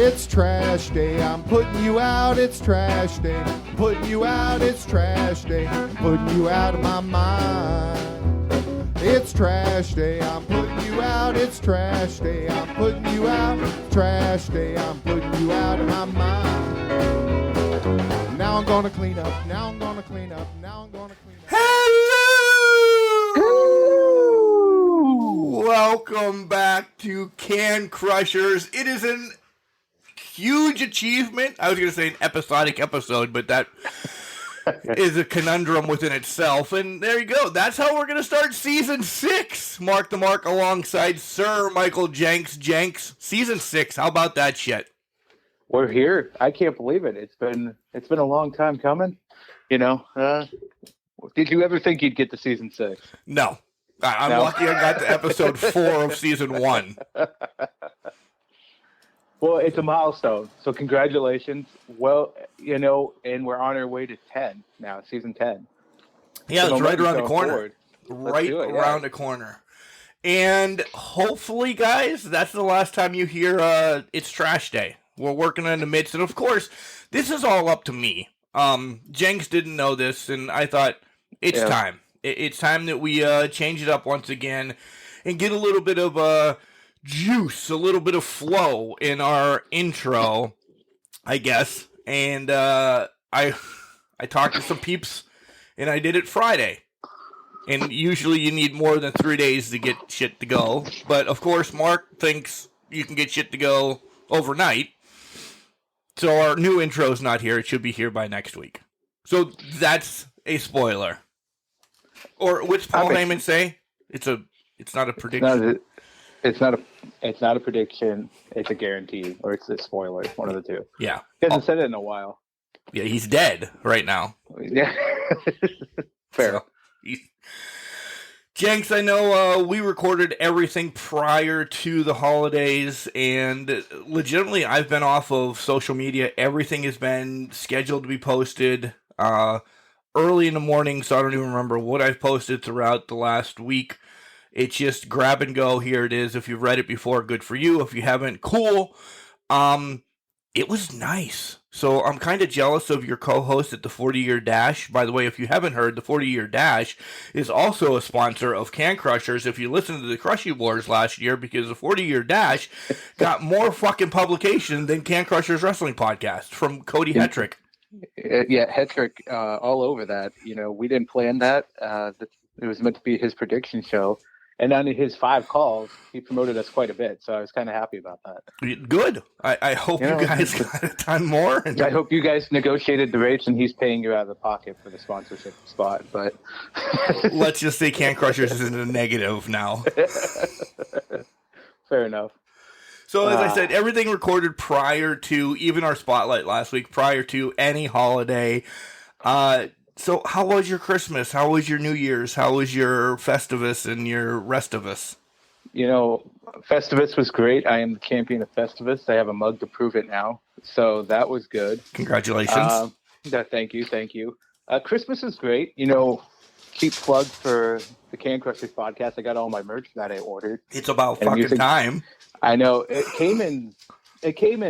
It's trash day, I'm putting you out, it's trash day. I'm putting you out, it's trash day. I'm putting you out of my mind. It's trash day, I'm putting you out, it's trash day. I'm putting you out, trash day. I'm putting you out of my mind. Now I'm gonna clean up, now I'm gonna clean up, now I'm gonna clean up. Hello! Welcome back to Can Crushers. It is an huge achievement. I was going to say an episodic episode, but that is a conundrum within itself. And there you go. That's how we're going to start season 6. Mark the Mark alongside Sir Michael Jenks. Jenks, season 6. How about that shit? We're here. I can't believe it. It's been a long time coming. You know, did you ever think you'd get to season 6? No. I'm lucky I got to episode 4 of season 1. Well, it's a milestone. So congratulations. Well, you know, and we're on our way to 10 now, season 10. Yeah, so it's right around the corner. Forward. Right around the corner. And hopefully, guys, that's the last time you hear It's Trash Day. We're working in the midst. And, of course, this is all up to me. Jenks didn't know this, and I thought it's time. It's time that we change it up once again and get a little bit of juice, a little bit of flow in our intro, I guess. And I talked to some peeps, and I did it Friday. And usually you need more than 3 days to get shit to go. But, of course, Mark thinks you can get shit to go overnight. So our new intro's not here. It should be here by next week. So that's a spoiler. Or what's Paul Heyman say? It's not a prediction. It's not a prediction. It's a guarantee, or it's a spoiler. One of the two. Yeah, he hasn't said it in a while. Yeah, he's dead right now. Yeah, fair. So, Jenks, I know we recorded everything prior to the holidays, and legitimately, I've been off of social media. Everything has been scheduled to be posted early in the morning, so I don't even remember what I've posted throughout the last week. It's just grab and go. Here it is. If you've read it before, good for you. If you haven't, cool. It was nice. So I'm kind of jealous of your co-host at the 40-Year Dash. By the way, if you haven't heard, the 40-Year Dash is also a sponsor of Can Crushers. If you listened to the Crushy Wars last year, because the 40-Year Dash got more fucking publication than Can Crushers Wrestling Podcast from Cody Hetrick. Yeah, Hetrick all over that. You know, we didn't plan that. It was meant to be his prediction show. And on his 5 calls, he promoted us quite a bit. So I was kind of happy about that. Good. I hope you guys got a ton more. I hope you guys negotiated the rates and he's paying you out of the pocket for the sponsorship spot. But let's just say Can Crushers is in the negative now. Fair enough. So as I said, everything recorded prior to even our spotlight last week, prior to any holiday. So how was your Christmas? How was your New Year's? How was your Festivus and your rest of us? You know, Festivus was great. I am the champion of Festivus. I have a mug to prove it now. So that was good. Congratulations. Thank you. Christmas is great. You know, cheap plug for the Can Crushers podcast. I got all my merch that I ordered. It's about fucking time. I know. It came in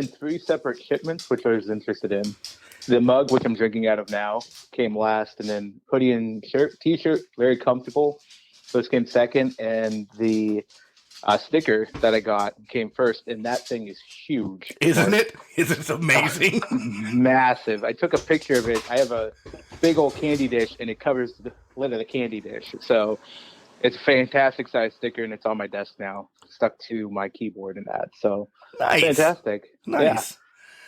3 separate shipments, which I was interested in. The mug, which I'm drinking out of now, came last, and then hoodie and t-shirt, very comfortable. Those came second, and the sticker that I got came first, and that thing is huge. Isn't it? Isn't it amazing? Massive. I took a picture of it. I have a big old candy dish, and it covers the lid of the candy dish. So it's a fantastic size sticker, and it's on my desk now, stuck to my keyboard and that. So nice. Fantastic. Nice.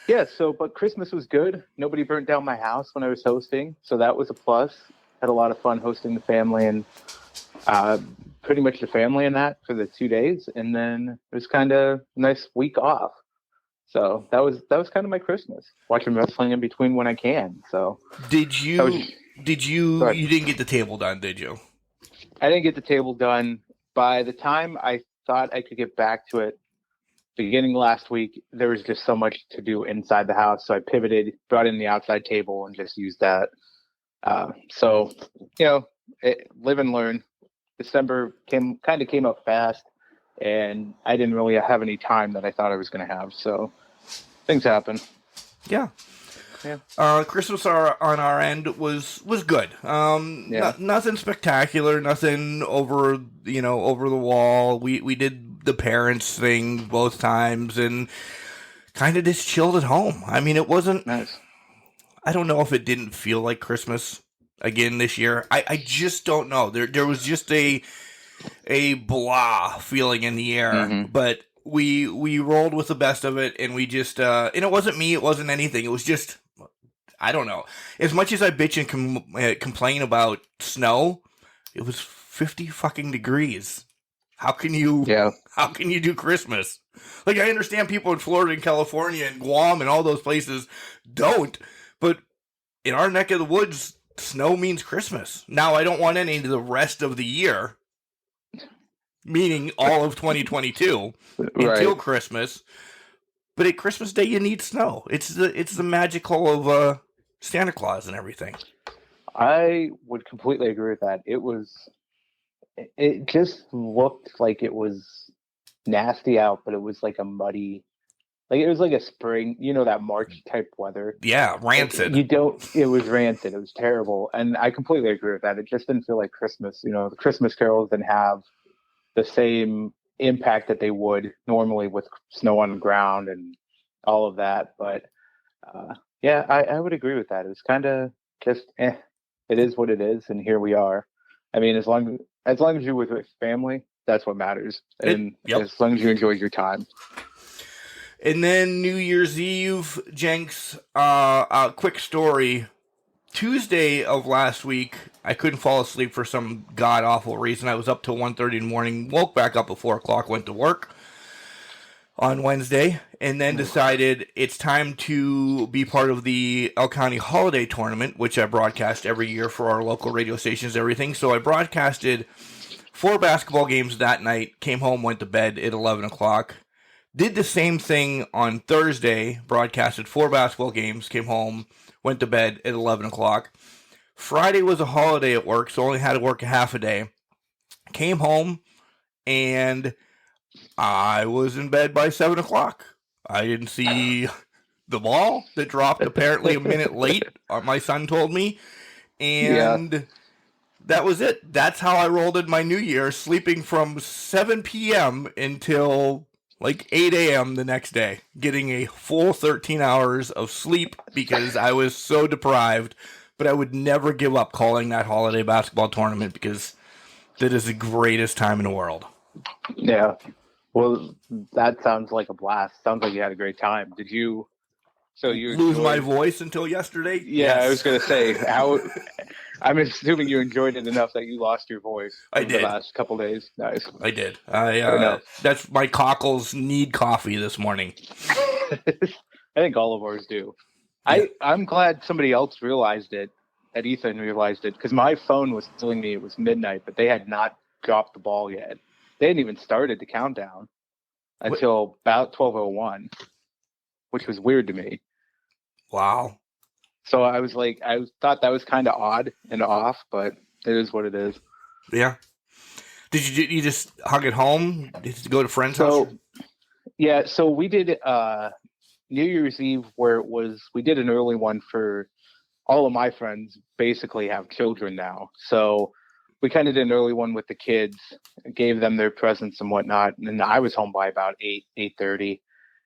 Yeah, but Christmas was good. Nobody burnt down my house when I was hosting, so that was a plus. Had a lot of fun hosting the family and pretty much the family in that for the 2 days, and then it was kind of a nice week off. So that was kind of my Christmas, watching wrestling in between when I can. So you didn't get the table done, did you? I didn't get the table done. By the time I thought I could get back to it, beginning last week, there was just so much to do inside the house. So I pivoted, brought in the outside table, and just used that. So, you know, live and learn. December came up fast, and I didn't really have any time that I thought I was going to have. So Things happen. Yeah. Yeah. Christmas on our end was good. Nothing spectacular, nothing over the wall. We did the parents thing both times and kind of just chilled at home. I mean, it wasn't Nice. I don't know if it didn't feel like Christmas again this year. I just don't know. There was just a blah feeling in the air, Mm-hmm. but we rolled with the best of it, and we just and it wasn't me, it wasn't anything. It was just I don't know. As much as I bitch and complain about snow, it was 50 fucking degrees. How can you do Christmas? Like, I understand people in Florida and California and Guam and all those places don't, but in our neck of the woods, snow means Christmas. Now, I don't want any of the rest of the year, meaning all of 2022 until Christmas. But at Christmas Day, you need snow. It's the magical of Santa Claus and everything. I would completely agree with that. It just looked like it was nasty out, but it was like a muddy, like it was like a spring, that March type weather. Yeah, rancid. It was rancid. It was terrible. And I completely agree with that. It just didn't feel like Christmas. The Christmas carols didn't have the same impact that they would normally with snow on the ground and all of that. But yeah, I would agree with that. It was kind of just, it is what it is. And here we are. I mean, as long as you're with family, that's what matters. And as long as you enjoy your time. And then New Year's Eve, Jenks, quick story. Tuesday of last week, I couldn't fall asleep for some god-awful reason. I was up till 1:30 in the morning, woke back up at 4 o'clock, went to work on Wednesday, and then decided it's time to be part of the El County Holiday Tournament, which I broadcast every year for our local radio stations and everything. So I broadcasted 4 basketball games that night, came home, went to bed at 11 o'clock. Did the same thing on Thursday, broadcasted 4 basketball games, came home, went to bed at 11 o'clock. Friday was a holiday at work, so only had to work a half a day. Came home, and I was in bed by 7 o'clock. I didn't see the ball that dropped apparently a minute late, my son told me. And that was it. That's how I rolled in my New Year, sleeping from 7 p.m. until like 8 a.m. the next day, getting a full 13 hours of sleep because I was so deprived. But I would never give up calling that holiday basketball tournament because that is the greatest time in the world. Yeah. Well, that sounds like a blast. Sounds like you had a great time. Did you? So you lose my voice until yesterday? Yeah, yes. I was going to say, I'm assuming you enjoyed it enough that you lost your voice. I did. The last couple days. Nice. I did. That's my cockles need coffee this morning. I think all of ours do. Yeah. I'm glad somebody else realized it, that Ethan realized it, because my phone was telling me it was midnight, but they had not dropped the ball yet. They hadn't even started the countdown until about 12:01, which was weird to me. Wow. So I was like, I thought that was kind of odd and off, but it is what it is. Yeah. Did you just hug it home? Did you go to friend's house? Yeah. So we did New Year's Eve where we did an early one for all of my friends. Basically have children now, so we kind of did an early one with the kids, gave them their presents and whatnot. And then I was home by about 8:30,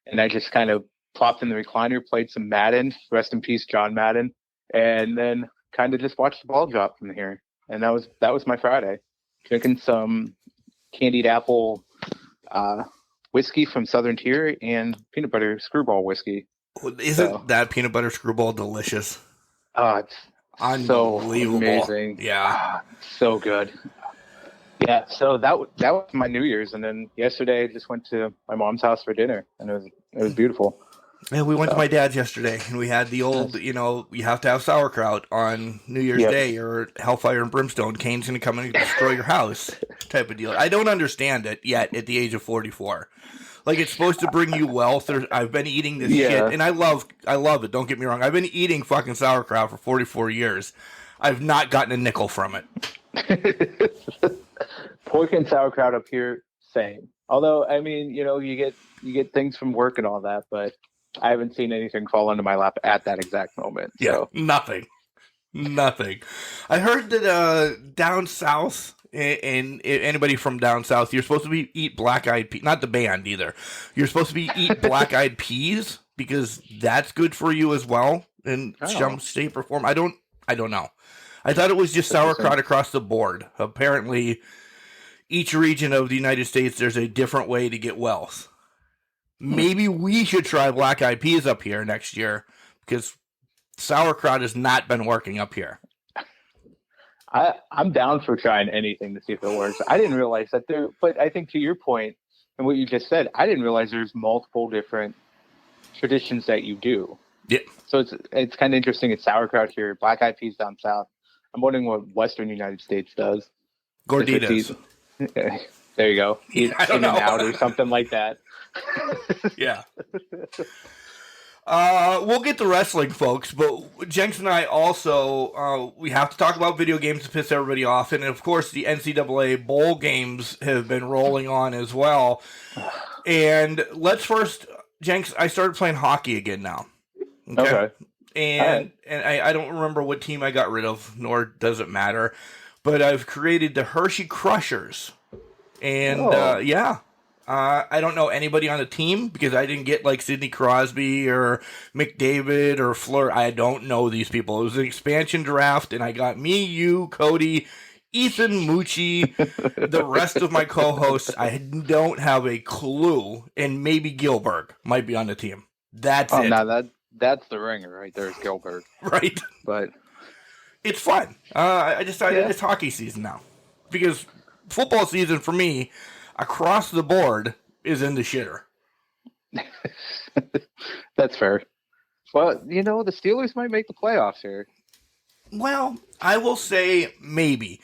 and I just kind of plopped in the recliner, played some Madden, rest in peace, John Madden, and then kind of just watched the ball drop from here. And that was my Friday. Drinking some candied apple whiskey from Southern Tier and peanut butter screwball whiskey. Isn't that peanut butter screwball delicious? Oh, it's unbelievable. So amazing. Yeah. So good. Yeah, so that was my New Year's, and then yesterday I just went to my mom's house for dinner, and it was beautiful. Yeah, we went to my dad's yesterday, and we had the old, you have to have sauerkraut on New Year's Day, or hellfire and brimstone. Cane's going to come and destroy your house type of deal. I don't understand it yet at the age of 44. Like, it's supposed to bring you wealth. I've been eating this shit, and I love it. Don't get me wrong. I've been eating fucking sauerkraut for 44 years. I've not gotten a nickel from it. Pork and sauerkraut up here, same. Although, I mean, you get things from work and all that, but I haven't seen anything fall into my lap at that exact moment. Yeah, So. nothing. I heard that down south, and anybody from down south, you're supposed to eat black-eyed peas. Not the band either. You're supposed to eat black-eyed peas because that's good for you as well in some shape or form. I don't know. I thought it was just sauerkraut across the board. Apparently, each region of the United States, there's a different way to get wealth. Maybe we should try black-eyed peas up here next year because sauerkraut has not been working up here. I'm down for trying anything to see if it works. I didn't realize that but I think to your point and what you just said, I didn't realize there's multiple different traditions that you do. Yeah. So it's kind of interesting. It's sauerkraut here, black-eyed peas down south. I'm wondering what Western United States does. Gorditas. There you go. In and out or something like that. Yeah. We'll get to wrestling, folks, but Jenks and I also, we have to talk about video games to piss everybody off, and of course the NCAA bowl games have been rolling on as well. And let's first, Jenks, I started playing hockey again now. Okay. And I don't remember what team I got rid of, nor does it matter, but I've created the Hershey Crushers. And, I don't know anybody on the team because I didn't get like Sidney Crosby or McDavid or Fleur. I don't know these people. It was an expansion draft, and I got me, you, Cody, Ethan, Moochie, the rest of my co-hosts. I don't have a clue, and maybe Gilbert might be on the team. That's it. No, that's the ringer right there is Gilbert. Right. But it's fun. I decided it's hockey season now because football season for me across the board is in the shitter. That's fair. Well, the Steelers might make the playoffs here. Well, I will say maybe.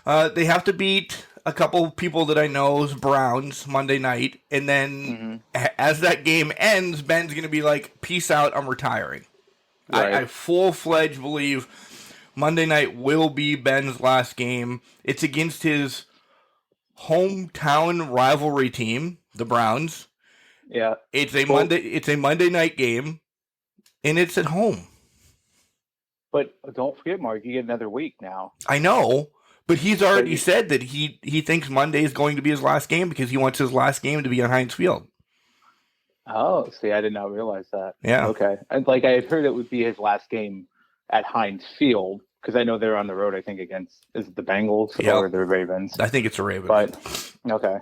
They have to beat a couple people that I know's Browns Monday night, and then as that game ends, Ben's going to be like, peace out, I'm retiring. Right. I full-fledged believe Monday night will be Ben's last game. It's against his hometown rivalry team, the Browns. Yeah. It's a Monday night game, and it's at home. But don't forget, Mark, you get another week now. I know, but he's already said that he thinks Monday is going to be his last game because he wants his last game to be on Heinz Field. Oh, see, I did not realize that. Yeah. Okay. And I had heard it would be his last game at Heinz Field. Because I know they're on the road, I think, against is it the Bengals or the Ravens? I think it's a Ravens. But okay.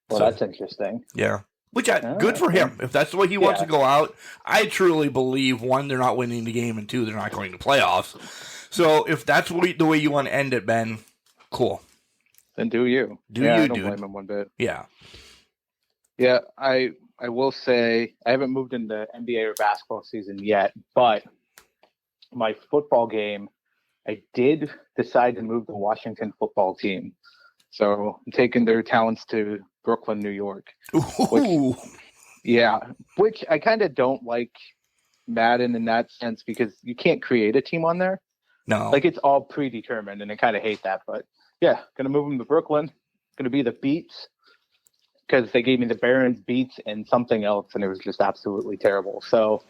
Well, that's interesting. Yeah. Good for him. If that's the way he wants to go out, I truly believe, one, they're not winning the game, and two, they're not going to playoffs. So if that's the way you want to end it, Ben, cool. Then do you. I don't blame him one bit. Yeah. Yeah, I will say I haven't moved into NBA or basketball season yet, but my football game, I did decide to move the Washington football team. So I'm taking their talents to Brooklyn, New York. Which I kind of don't like Madden in that sense because you can't create a team on there. No. It's all predetermined, and I kind of hate that. But, going to move them to Brooklyn. Going to be the Beats because they gave me the Barons, Beats, and something else, and it was just absolutely terrible. So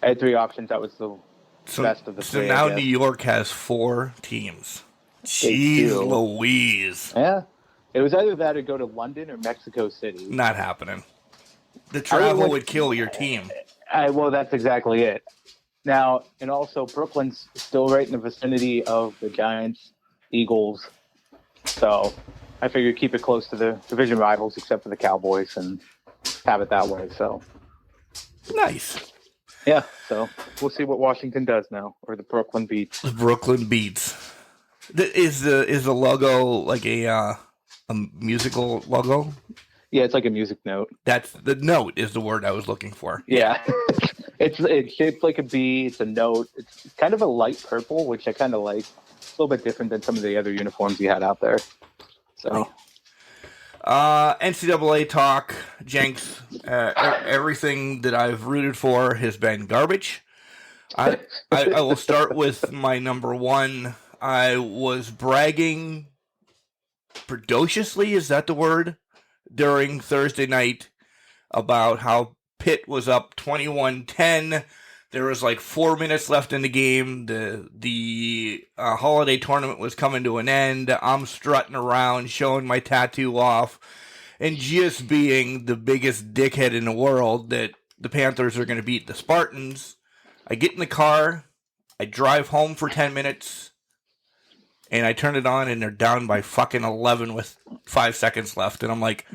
I had three options. That was the best of the three. So now New York has 4 teams. Jeez Louise. Yeah. It was either that or go to London or Mexico City. Not happening. The travel would kill your team. Well, that's exactly it. Now, and also Brooklyn's still right in the vicinity of the Giants, Eagles. So I figured keep it close to the division rivals except for the Cowboys and have it that way. So nice. Yeah, so we'll see what Washington does now, or the Brooklyn Beats. The Brooklyn Beats. Is the logo like a musical logo? Yeah, it's like a music note. That's the note is the word I was looking for. Yeah, it's shaped like a B. It's a note. It's kind of a light purple, which I kind of like. It's a little bit different than some of the other uniforms you had out there. So. NCAA talk, Jenks, everything that I've rooted for has been garbage. I will start with my number one. I was bragging precociously, is that the word, during Thursday night about how Pitt was up 21-10. There was like 4 minutes left in the game. The holiday tournament was coming to an end. I'm strutting around, showing my tattoo off, and just being the biggest dickhead in the world that the Panthers are going to beat the Spartans. I get in the car, I drive home for 10 minutes, and I turn it on, and they're down by fucking 11 with 5 seconds left. And I'm like,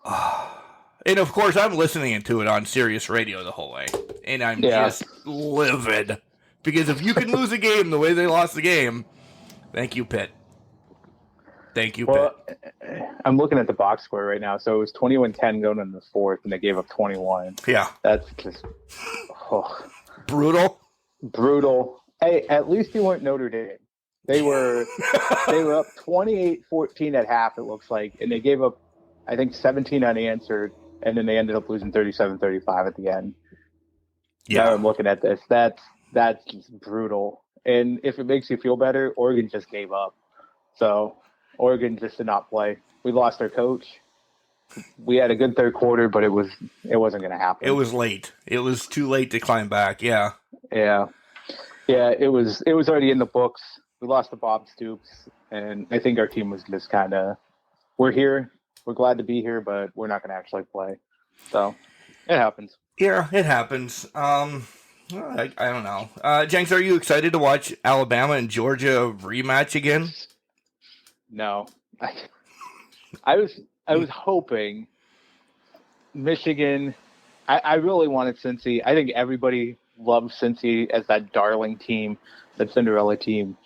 oh. And of course, I'm listening to it on Sirius Radio the whole way. And I'm just livid. Because if you can lose a game the way they lost the game, thank you, Pitt. Thank you, Pitt. I'm looking at the box score right now. So it was 21-10 going into the fourth, and they gave up 21. Yeah. That's just brutal. Brutal. Hey, at least you weren't Notre Dame. They were up 28-14 at half, it looks like, and they gave up, I think, 17 unanswered, and then they ended up losing 37-35 at the end. Yeah. Now I'm looking at this. That's just brutal. And if it makes you feel better, Oregon just gave up. So Oregon just did not play. We lost our coach. We had a good third quarter, but it wasn't going to happen. It was late. It was too late to climb back. Yeah. Yeah. Yeah. It was already in the books. We lost to Bob Stoops, and I think our team was just kind of, we're here. We're glad to be here, but we're not going to actually play. So it happens. Yeah, it happens. I don't know. Jenks, are you excited to watch Alabama and Georgia rematch again? No. I was hoping Michigan. I really wanted Cincy. I think everybody loves Cincy as that darling team, that Cinderella team.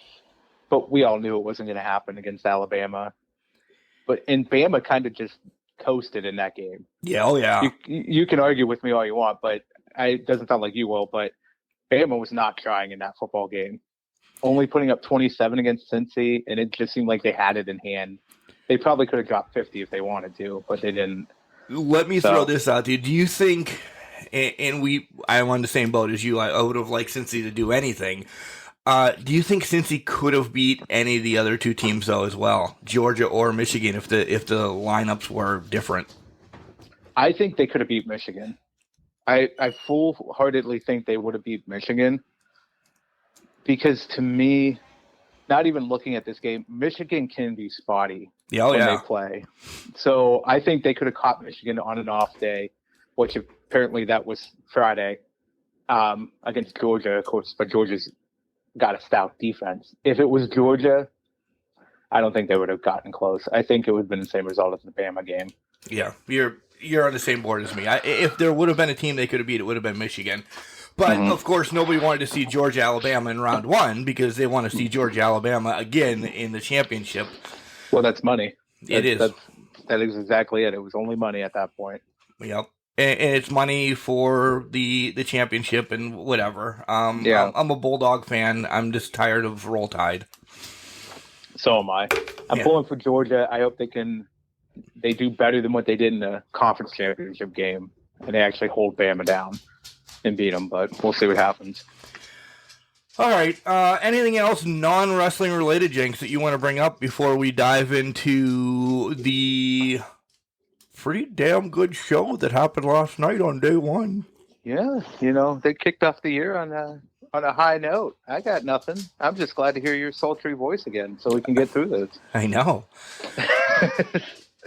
But we all knew it wasn't going to happen against Alabama. And Bama kind of just coasted in that game. Yeah, oh yeah. You can argue with me all you want, but it doesn't sound like you will. But Bama was not trying in that football game. Only putting up 27 against Cincy, and it just seemed like they had it in hand. They probably could have dropped 50 if they wanted to, but they didn't. Let me throw this out to you. Do you think, and I'm on the same boat as you, I would have liked Cincy to do anything. Do you think Cincy could have beat any of the other two teams, though, as well? Georgia or Michigan, if the lineups were different? I think they could have beat Michigan. I full-heartedly think they would have beat Michigan. Because to me, not even looking at this game, Michigan can be spotty when they play. So I think they could have caught Michigan on an off day, which apparently that was Friday, against Georgia, of course, but Georgia's got a stout defense. If it was Georgia, I don't think they would have gotten close. I think it would have been the same result as the Bama game. Yeah, you're on the same board as me. If there would have been a team they could have beat, it would have been Michigan. But, of course, nobody wanted to see Georgia-Alabama in round one because they want to see Georgia-Alabama again in the championship. Well, that's money. That is exactly it. It was only money at that point. Yep. And it's money for the championship and whatever. I'm a Bulldog fan. I'm just tired of Roll Tide. So am I. I'm pulling for Georgia. I hope they do better than what they did in the conference championship game, and they actually hold Bama down and beat them, but we'll see what happens. All right. Anything else non-wrestling related, Jenks, that you want to bring up before we dive into the pretty damn good show that happened last night on day one? Yeah, they kicked off the year on a high note. I got nothing. I'm just glad to hear your sultry voice again so we can get through this. I know.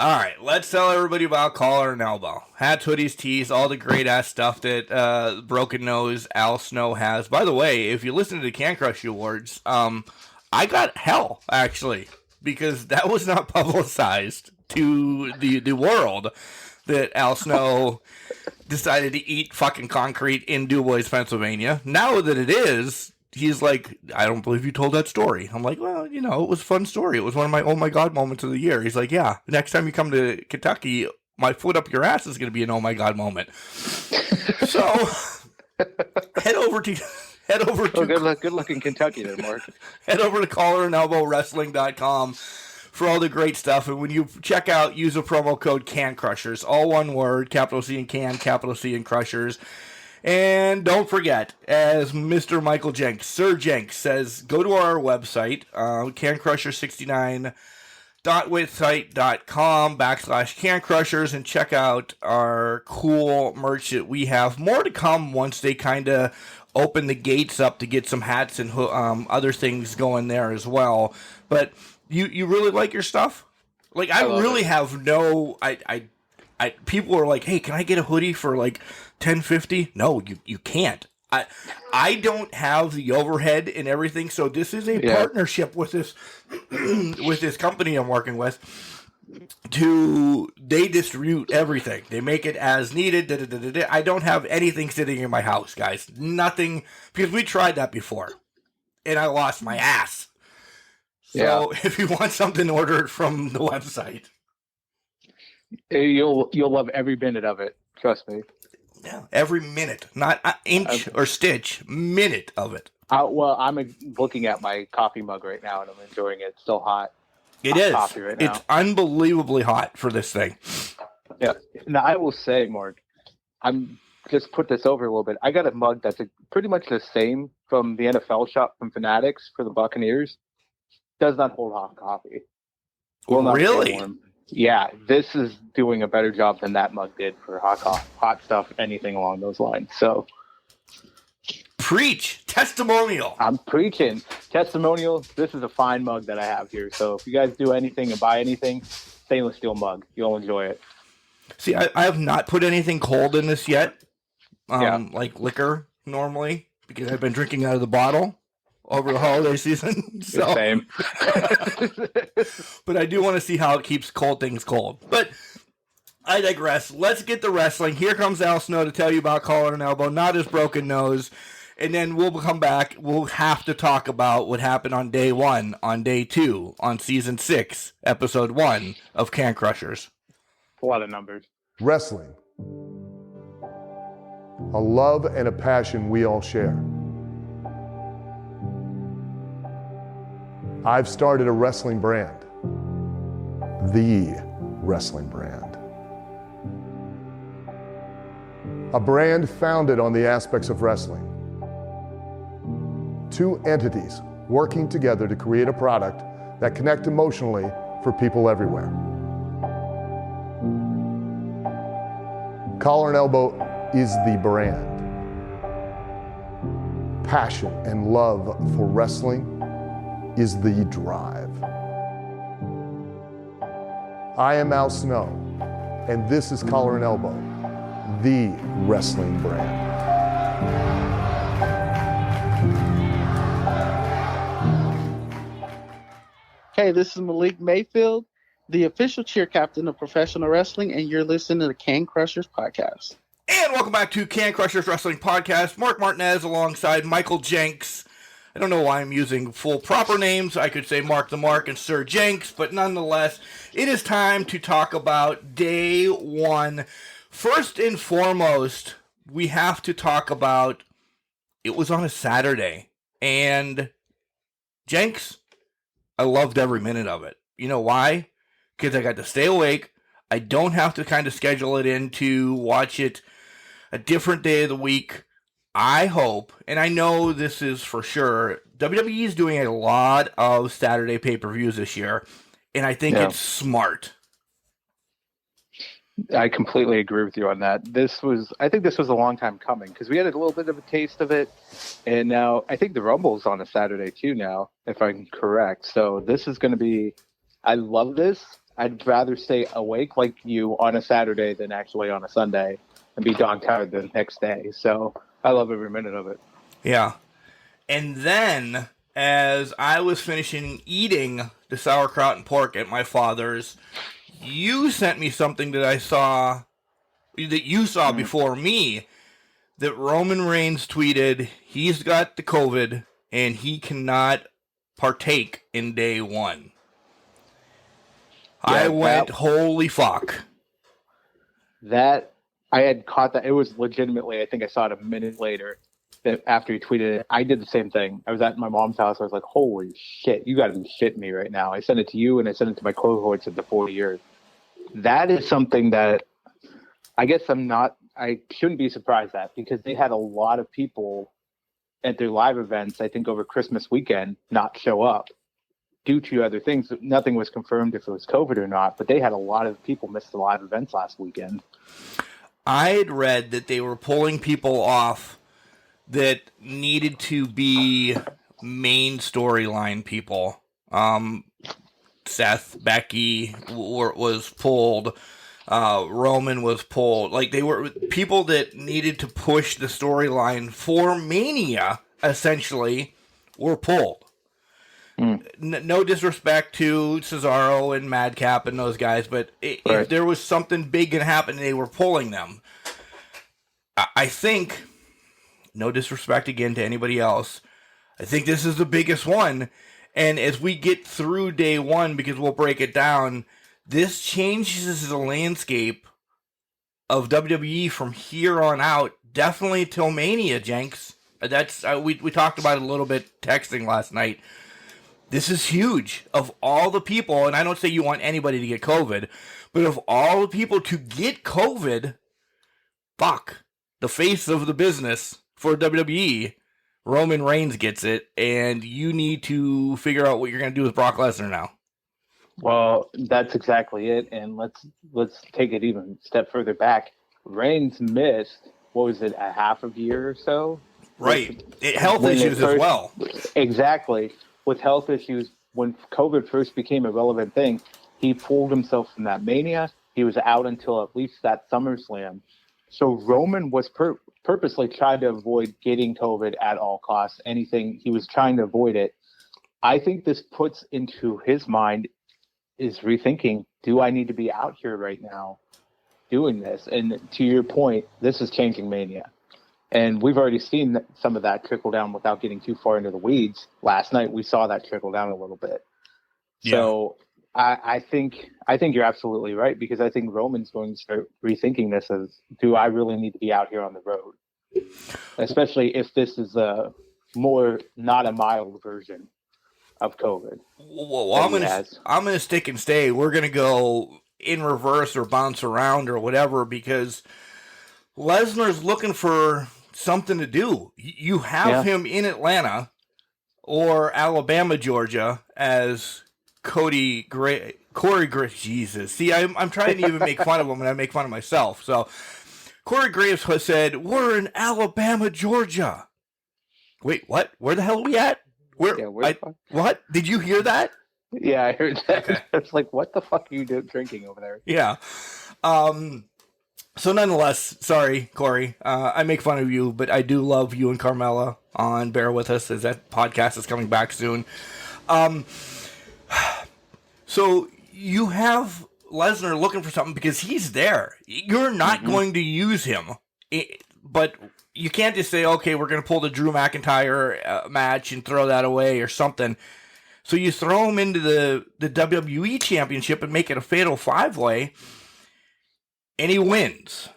All right, let's tell everybody about Collar and Elbow. Hats, hoodies, tees, all the great-ass stuff that Broken Nose Al Snow has. By the way, if you listen to the Can Crush Awards, I got hell, actually, because that was not publicized to the world that Al Snow decided to eat fucking concrete in DuBois, Pennsylvania. Now that it is, he's like, I don't believe you told that story. I'm like, well, it was a fun story. It was one of my oh my god moments of the year. He's like, yeah, next time you come to Kentucky, my foot up your ass is going to be an oh my god moment. So head over to good luck in Kentucky there, Mark. Head over to collarandelbowwrestling.com for all the great stuff. And when you check out, use the promo code CANCRUSHERS, all one word, capital C and can, capital C and crushers. And don't forget, as Mr. Michael Jenks, Sir Jenks says, go to our website, CanCrusher69 www.withsite.com/Can Crushers and check out our cool merch that we have. More to come once they kind of open the gates up to get some hats and other things going there as well. But you really like your stuff? Like, I really have no. I people are like, hey, can I get a hoodie for like $10.50? No, you can't. I don't have the overhead and everything, so this is a partnership with this with this company I'm working with. They distribute everything. They make it as needed. I don't have anything sitting in my house, guys. Nothing, because we tried that before, and I lost my ass. So if you want something, order it from the website. You'll love every minute of it. Trust me. Yeah, every minute, not an inch or stitch, minute of it. Well, I'm looking at my coffee mug right now, and I'm enjoying it. It's still hot. It is. Coffee right now. It's unbelievably hot for this thing. Yeah. Now, I will say, Mark, I'm just put this over a little bit. I got a mug that's pretty much the same from the NFL shop from Fanatics for the Buccaneers. Does not hold hot coffee. Will not really? Yeah, this is doing a better job than that mug did for hot stuff, anything along those lines. So, preach testimonial. I'm preaching testimonial. This is a fine mug that I have here. So if you guys do anything and buy anything, stainless steel mug, you'll enjoy it. See, I have not put anything cold in this yet. Like liquor normally, because I've been drinking out of the bottle over the holiday season. So. Same. But I do want to see how it keeps cold things cold. But I digress. Let's get the wrestling. Here comes Al Snow to tell you about collar and elbow, not his broken nose. And then we'll come back. We'll have to talk about what happened on day 1, on day 2, on season 6, episode 1 of Can Crushers. A lot of numbers. Wrestling. A love and a passion we all share. I've started a wrestling brand. The wrestling brand. A brand founded on the aspects of wrestling. 2 entities working together to create a product that connect emotionally for people everywhere. Collar and Elbow is the brand. Passion and love for wrestling is the drive. I am Al Snow, and this is Collar and Elbow, the wrestling brand. Hey, this is Malik Mayfield, the official cheer captain of professional wrestling, and you're listening to the Can Crushers podcast. And welcome back to Can Crushers Wrestling Podcast. Mark Martinez alongside Michael Jenks. I don't know why I'm using full proper names. I could say Mark the Mark and Sir Jenks, but nonetheless, it is time to talk about day 1. First and foremost, we have to talk about, it was on a Saturday, and Jenks, I loved every minute of it. You know why? Because I got to stay awake. I don't have to kind of schedule it in to watch it a different day of the week. I hope, and I know this is for sure, WWE is doing a lot of Saturday pay-per-views this year, and I think it's smart. I completely agree with you on that. I think this was a long time coming, because we had a little bit of a taste of it, and now I think the Rumble's on a Saturday too now, if I'm correct. So this is going to be, I love this. I'd rather stay awake like you on a Saturday than actually on a Sunday and be dog tired the next day. So I love every minute of it. Yeah. And then, as I was finishing eating the sauerkraut and pork at my father's, you sent me something that you saw before me, that Roman Reigns tweeted he's got the COVID and he cannot partake in day 1. I went, holy fuck. That, I had caught that. It was legitimately, I think I saw it a minute later, that after he tweeted it. I did the same thing. I was at my mom's house. I was like, holy shit, you got to be shitting me right now. I sent it to you, and I sent it to my cohorts of the 40 years. That is something that I guess I shouldn't be surprised at, because they had a lot of people at their live events, I think over Christmas weekend, not show up. due to other things. Nothing was confirmed if it was COVID or not, but they had a lot of people miss the live events last weekend. I'd read that they were pulling people off that needed to be main storyline people. Seth, Becky was pulled. Roman was pulled. Like, they were people that needed to push the storyline for Mania, essentially, were pulled. No disrespect to Cesaro and Madcap and those guys, but if there was something big going to happen, they were pulling them. I think, no disrespect again to anybody else, I think this is the biggest one. And as we get through day one, because we'll break it down, this changes the landscape of WWE from here on out, definitely till Mania, Jenks. That's we talked about it a little bit texting last night. This is huge. Of all the people, and I don't say you want anybody to get COVID, but of all the people to get COVID, fuck, the face of the business for WWE, Roman Reigns gets it, and you need to figure out what you're going to do with Brock Lesnar now. Well, that's exactly it, and let's take it even a step further back. Reigns missed, what was it, a half a year or so? Right. Health issues as well. Exactly. With health issues, when COVID first became a relevant thing, he pulled himself from that Mania. He was out until at least that SummerSlam. So Roman was purposely trying to avoid getting COVID at all costs. Anything, he was trying to avoid it. I think this puts into his mind is rethinking, do I need to be out here right now doing this? And to your point, this is changing Mania. And we've already seen some of that trickle down without getting too far into the weeds. Last night, we saw that trickle down a little bit. Yeah. So I think you're absolutely right, because I think Roman's going to start rethinking this as, do I really need to be out here on the road? Especially if this is a more, not a mild version of COVID. Well, I'm gonna stick and stay. We're gonna go in reverse or bounce around or whatever, because Lesnar's looking for something to do. You have him in Atlanta or Alabama, Georgia, as Corey Gray. Jesus, see, I'm trying to even make fun of him, and I make fun of myself. So Corey Graves has said, "We're in Alabama, Georgia." Wait, what? Where the hell are we at? What? Did you hear that? Yeah, I heard that. Okay. It's like, what the fuck are you drinking over there? Yeah. So nonetheless, sorry, Corey. I make fun of you, but I do love you and Carmella on Bear With Us, as that podcast is coming back soon. So you have Lesnar looking for something because he's there. You're not going to use him, but you can't just say, okay, we're going to pull the Drew McIntyre match and throw that away or something. So you throw him into the WWE Championship and make it a fatal 5-way, and he wins.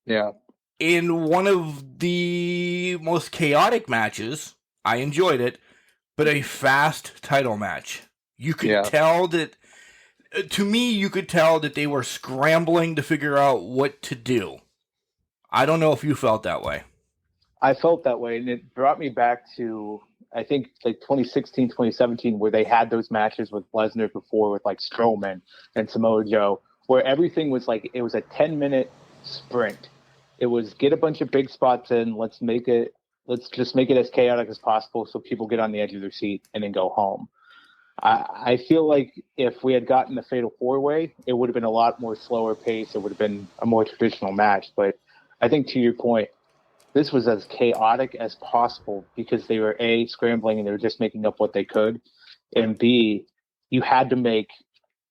Yeah. In one of the most chaotic matches, I enjoyed it, but a fast title match. You could tell that, to me, you could tell that they were scrambling to figure out what to do. I don't know if you felt that way. I felt that way, and it brought me back to, I think, like 2016, 2017, where they had those matches with Lesnar before with like Strowman and Samoa Joe, where everything was like, it was a 10-minute sprint. It was get a bunch of big spots in, let's just make it as chaotic as possible so people get on the edge of their seat and then go home. I feel like if we had gotten the Fatal 4-Way, it would have been a lot more slower pace. It would have been a more traditional match. But I think, to your point, this was as chaotic as possible because they were, A, scrambling and they were just making up what they could. And B, you had to make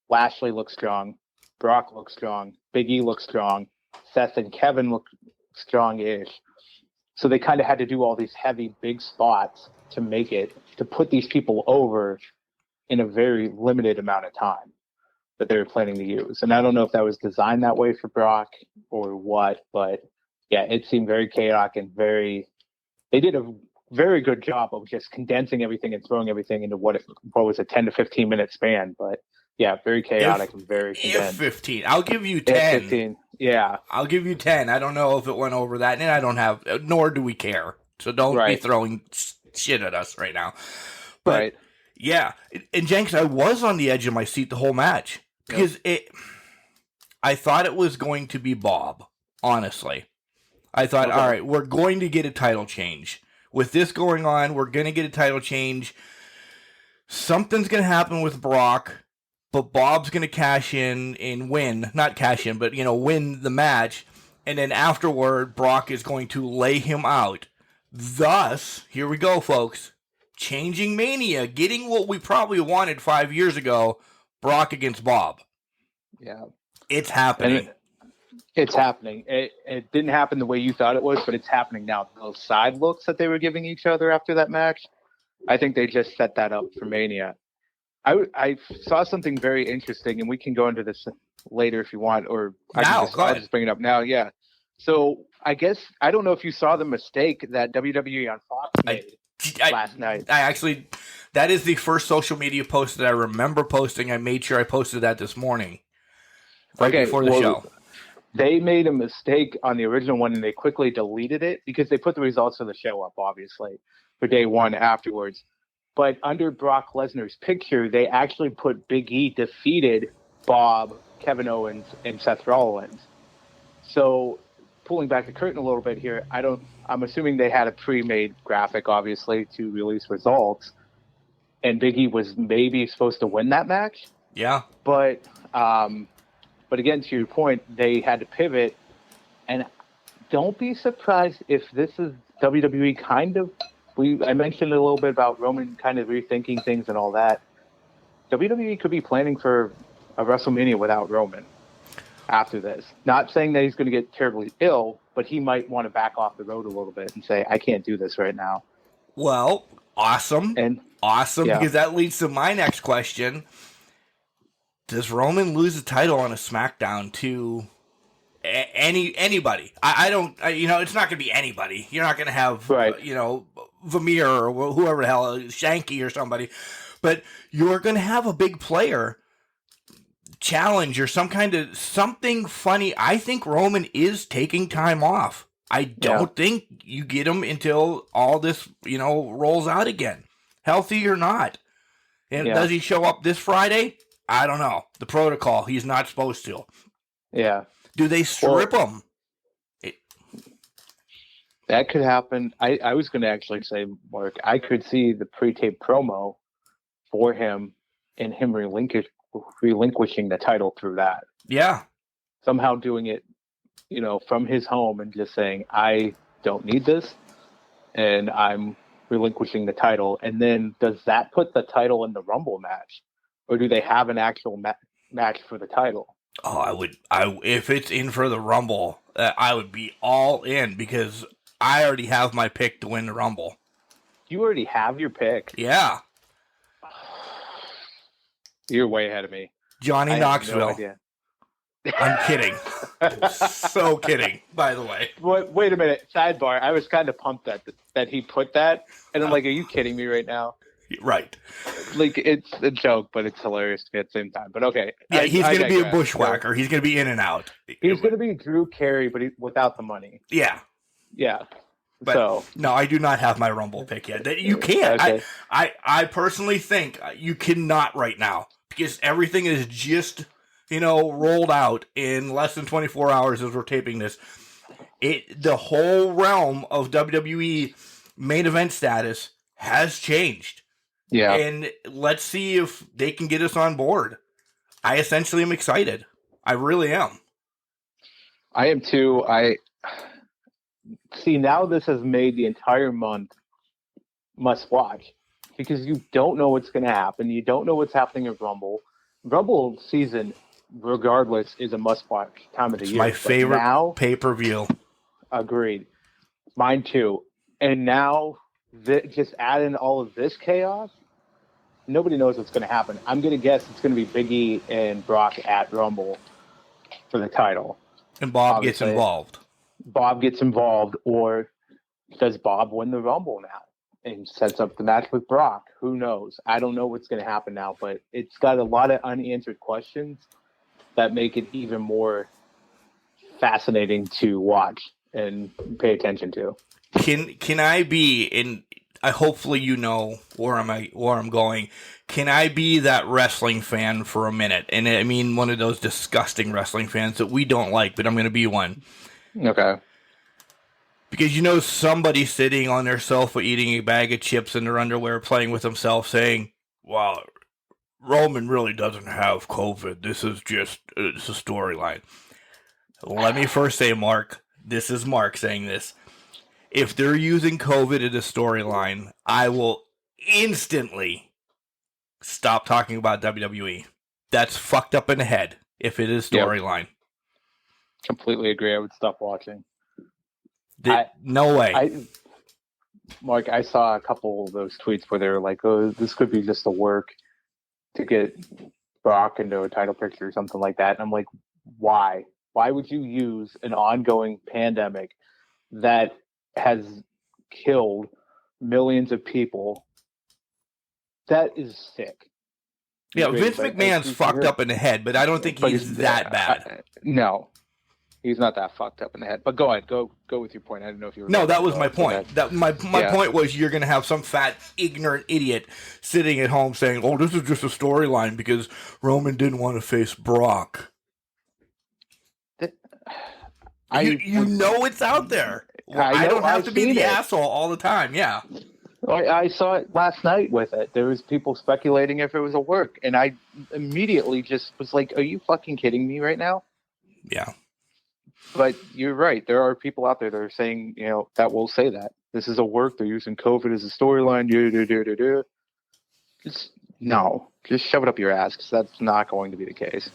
Lashley look strong, Brock look strong, Big E look strong, Seth and Kevin look strong-ish. So they kind of had to do all these heavy, big spots to make it, to put these people over in a very limited amount of time that they were planning to use. And I don't know if that was designed that way for Brock or what, but yeah, it seemed very chaotic and they did a very good job of just condensing everything and throwing everything into what was a 10 to 15 minute span. But yeah, very chaotic and very condensed. 15. I'll give you 10. 15. Yeah. I'll give you 10. I don't know if it went over that, and I don't have, nor do we care. So don't be throwing shit at us right now. But Yeah, and Jenks, I was on the edge of my seat the whole match because I thought it was going to be Bob. Honestly, I thought, all right, we're going to get a title change with this going on. We're going to get a title change. Something's going to happen with Brock, but Bob's going to cash in and win. Not cash in, but, win the match. And then afterward, Brock is going to lay him out. Thus, here we go, folks. Changing Mania, getting what we probably wanted 5 years ago, Brock against Bob. Yeah. It's happening. It's happening. It didn't happen the way you thought it was, but it's happening now. Those side looks that they were giving each other after that match, I think they just set that up for Mania. I saw something very interesting, and we can go into this later if you want, or I'll just bring it up now. Yeah. So I guess, I don't know if you saw the mistake that WWE on Fox made last night. That is the first social media post that I remember posting. I made sure I posted that this morning, before the show. They made a mistake on the original one, and they quickly deleted it because they put the results of the show up, obviously, for day one afterwards. But under Brock Lesnar's picture, they actually put Big E defeated Bob, Kevin Owens, and Seth Rollins. So pulling back the curtain a little bit here, I'm assuming they had a pre-made graphic, obviously, to release results. And Big E was maybe supposed to win that match. Yeah. But again, to your point, they had to pivot. And don't be surprised if this is WWE kind of, I mentioned a little bit about Roman kind of rethinking things and all that. WWE could be planning for a WrestleMania without Roman after this. Not saying that he's going to get terribly ill, but he might want to back off the road a little bit and say, I can't do this right now. Well, awesome. Yeah. Because that leads to my next question. Does Roman lose the title on a SmackDown to anybody? It's not going to be anybody. You're not going to have, Vermeer or whoever the hell, Shanky or somebody. But you're going to have a big player challenge or something funny. I think Roman is taking time off. I don't think you get him until all this, rolls out again, healthy or not. And does he show up this Friday? I don't know. The protocol, he's not supposed to. Yeah. Do they strip him? That could happen. I was going to actually say, Mark, I could see the pre-tape promo for him and him relinquishing the title through that. Yeah. Somehow doing it, from his home and just saying, I don't need this, and I'm relinquishing the title. And then does that put the title in the Rumble match? Or do they have an actual match for the title? Oh, if it's in for the Rumble, I would be all in because I already have my pick to win the Rumble. You already have your pick? Yeah. You're way ahead of me. Johnny Knoxville. No idea. I'm kidding. So kidding, by the way. Wait a minute. Sidebar. I was kind of pumped that he put that. And I'm like, are you kidding me right now? Right. Like, it's a joke, but it's hilarious to me at the same time. But okay. Yeah, he's going to be a bushwhacker. He's going to be in and out. He's going to be Drew Carey, but without the money. Yeah. Yeah. But no, I do not have my Rumble pick yet. You can't. Okay. I personally think you cannot right now because everything is just, rolled out in less than 24 hours as we're taping this. The whole realm of WWE main event status has changed. Yeah. And let's see if they can get us on board. I essentially am excited. I really am. I am too. See, now this has made the entire month must watch because you don't know what's going to happen. You don't know what's happening at Rumble. Rumble season, regardless, is a must watch time of the year. It's my favorite pay-per-view. Agreed. Mine too. And now, just add in all of this chaos, nobody knows what's going to happen. I'm going to guess it's going to be Big E and Brock at Rumble for the title. And Bob gets involved. Bob gets involved, or does Bob win the Rumble now and sets up the match with Brock? Who knows? I don't know what's going to happen now, but it's got a lot of unanswered questions that make it even more fascinating to watch and pay attention to. Can I be in? hopefully you know where I'm going. Can I be that wrestling fan for a minute? And I mean one of those disgusting wrestling fans that we don't like, but I'm going to be one. Okay. Because you know somebody sitting on their sofa eating a bag of chips in their underwear playing with himself saying, wow, Roman really doesn't have COVID. This is just it's a storyline. Let me first say, Mark, this is Mark saying this. If they're using COVID in a storyline, I will instantly stop talking about WWE. That's fucked up in the head if it is storyline. Completely agree. I would stop watching. No way. Mark, I saw a couple of those tweets where they were like, oh, this could be just a work to get Brock into a title picture or something like that. And I'm like, why? Why would you use an ongoing pandemic that has killed millions of people? That is sick. Yeah, Vince McMahon's fucked up in the head, but I don't think he's that bad. No, he's not that fucked up in the head. But go ahead, go with your point. I didn't know if you were. No, that was my point. My point was you're going to have some fat, ignorant idiot sitting at home saying, "Oh, this is just a storyline because Roman didn't want to face Brock." You know it's out there. I don't have to be the asshole all the time. Yeah. I saw it last night with it. There was people speculating if it was a work, and I immediately just was like, "Are you fucking kidding me right now?" Yeah. But you're right. There are people out there that are saying, that will say that this is a work. They're using COVID as a storyline. Just shove it up your ass, because that's not going to be the case.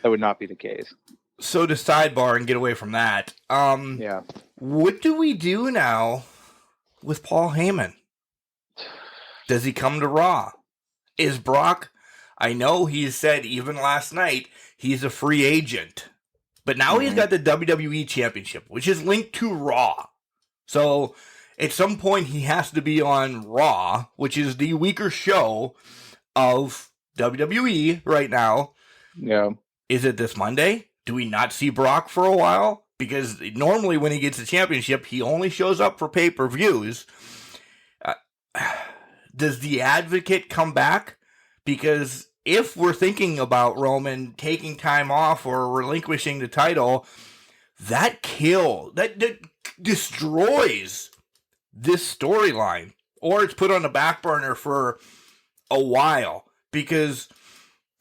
That would not be the case. So to sidebar and get away from that, what do we do now with Paul Heyman? Does he come to Raw? Is Brock? I know he said even last night he's a free agent, but now he's got the WWE Championship, which is linked to Raw. So at some point he has to be on Raw, which is the weaker show of WWE right now. Yeah. Is it this Monday? Do we not see Brock for a while? Because normally when he gets the championship, he only shows up for pay-per-views. Does the Advocate come back? Because if we're thinking about Roman taking time off or relinquishing the title, that destroys this storyline. Or it's put on the back burner for a while. Because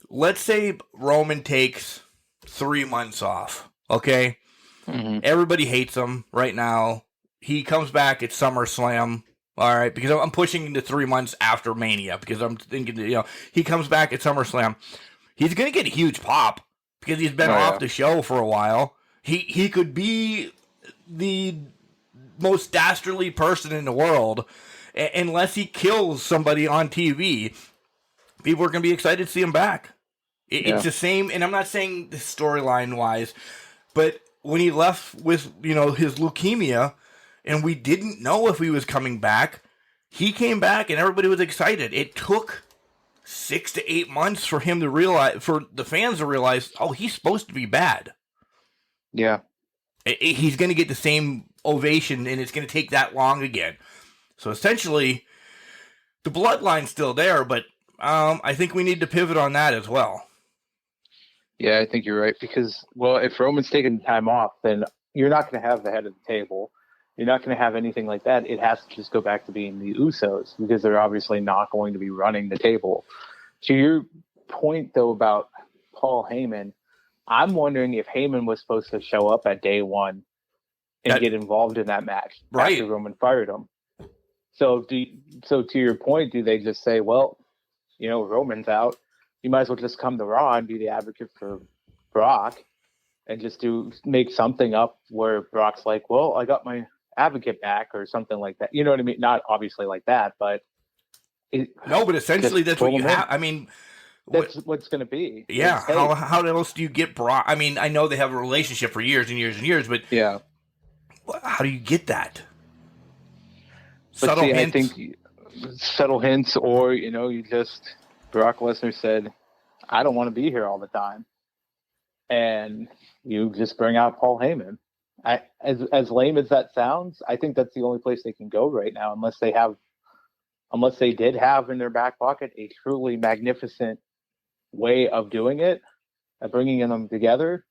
let's say Roman takes 3 months off, okay? Mm-hmm. Everybody hates him right now. He comes back at SummerSlam. All right, because I'm pushing into 3 months after Mania, because I'm thinking, he comes back at SummerSlam. He's going to get a huge pop because he's been off the show for a while. He could be the most dastardly person in the world, unless he kills somebody on TV. People are going to be excited to see him back. It's the same, and I'm not saying the storyline-wise, but when he left with, his leukemia, and we didn't know if he was coming back, he came back and everybody was excited. It took 6 to 8 months for him to realize, for the fans to realize, oh, he's supposed to be bad. Yeah. He's going to get the same ovation, and it's going to take that long again. So essentially, the bloodline's still there, but I think we need to pivot on that as well. Yeah, I think you're right, because, if Roman's taking time off, then you're not going to have the head of the table. You're not going to have anything like that. It has to just go back to being the Usos, because they're obviously not going to be running the table. To your point, though, about Paul Heyman, I'm wondering if Heyman was supposed to show up at day one and get involved in that match after Roman fired him. So to your point, do they just say, Roman's out, you might as well just come to Raw and be the advocate for Brock and just make something up where Brock's like, well, I got my advocate back or something like that. You know what I mean? Not obviously like that, but but essentially that's what you have. I mean, that's what's going to be. Yeah. How else do you get Brock? I mean, I know they have a relationship for years and years and years, but how do you get that? Subtle hints? I think subtle hints, or you just Brock Lesnar said, I don't want to be here all the time, and you just bring out Paul Heyman. As lame as that sounds, I think that's the only place they can go right now, unless they have unless they did have in their back pocket a truly magnificent way of doing it, bringing them together,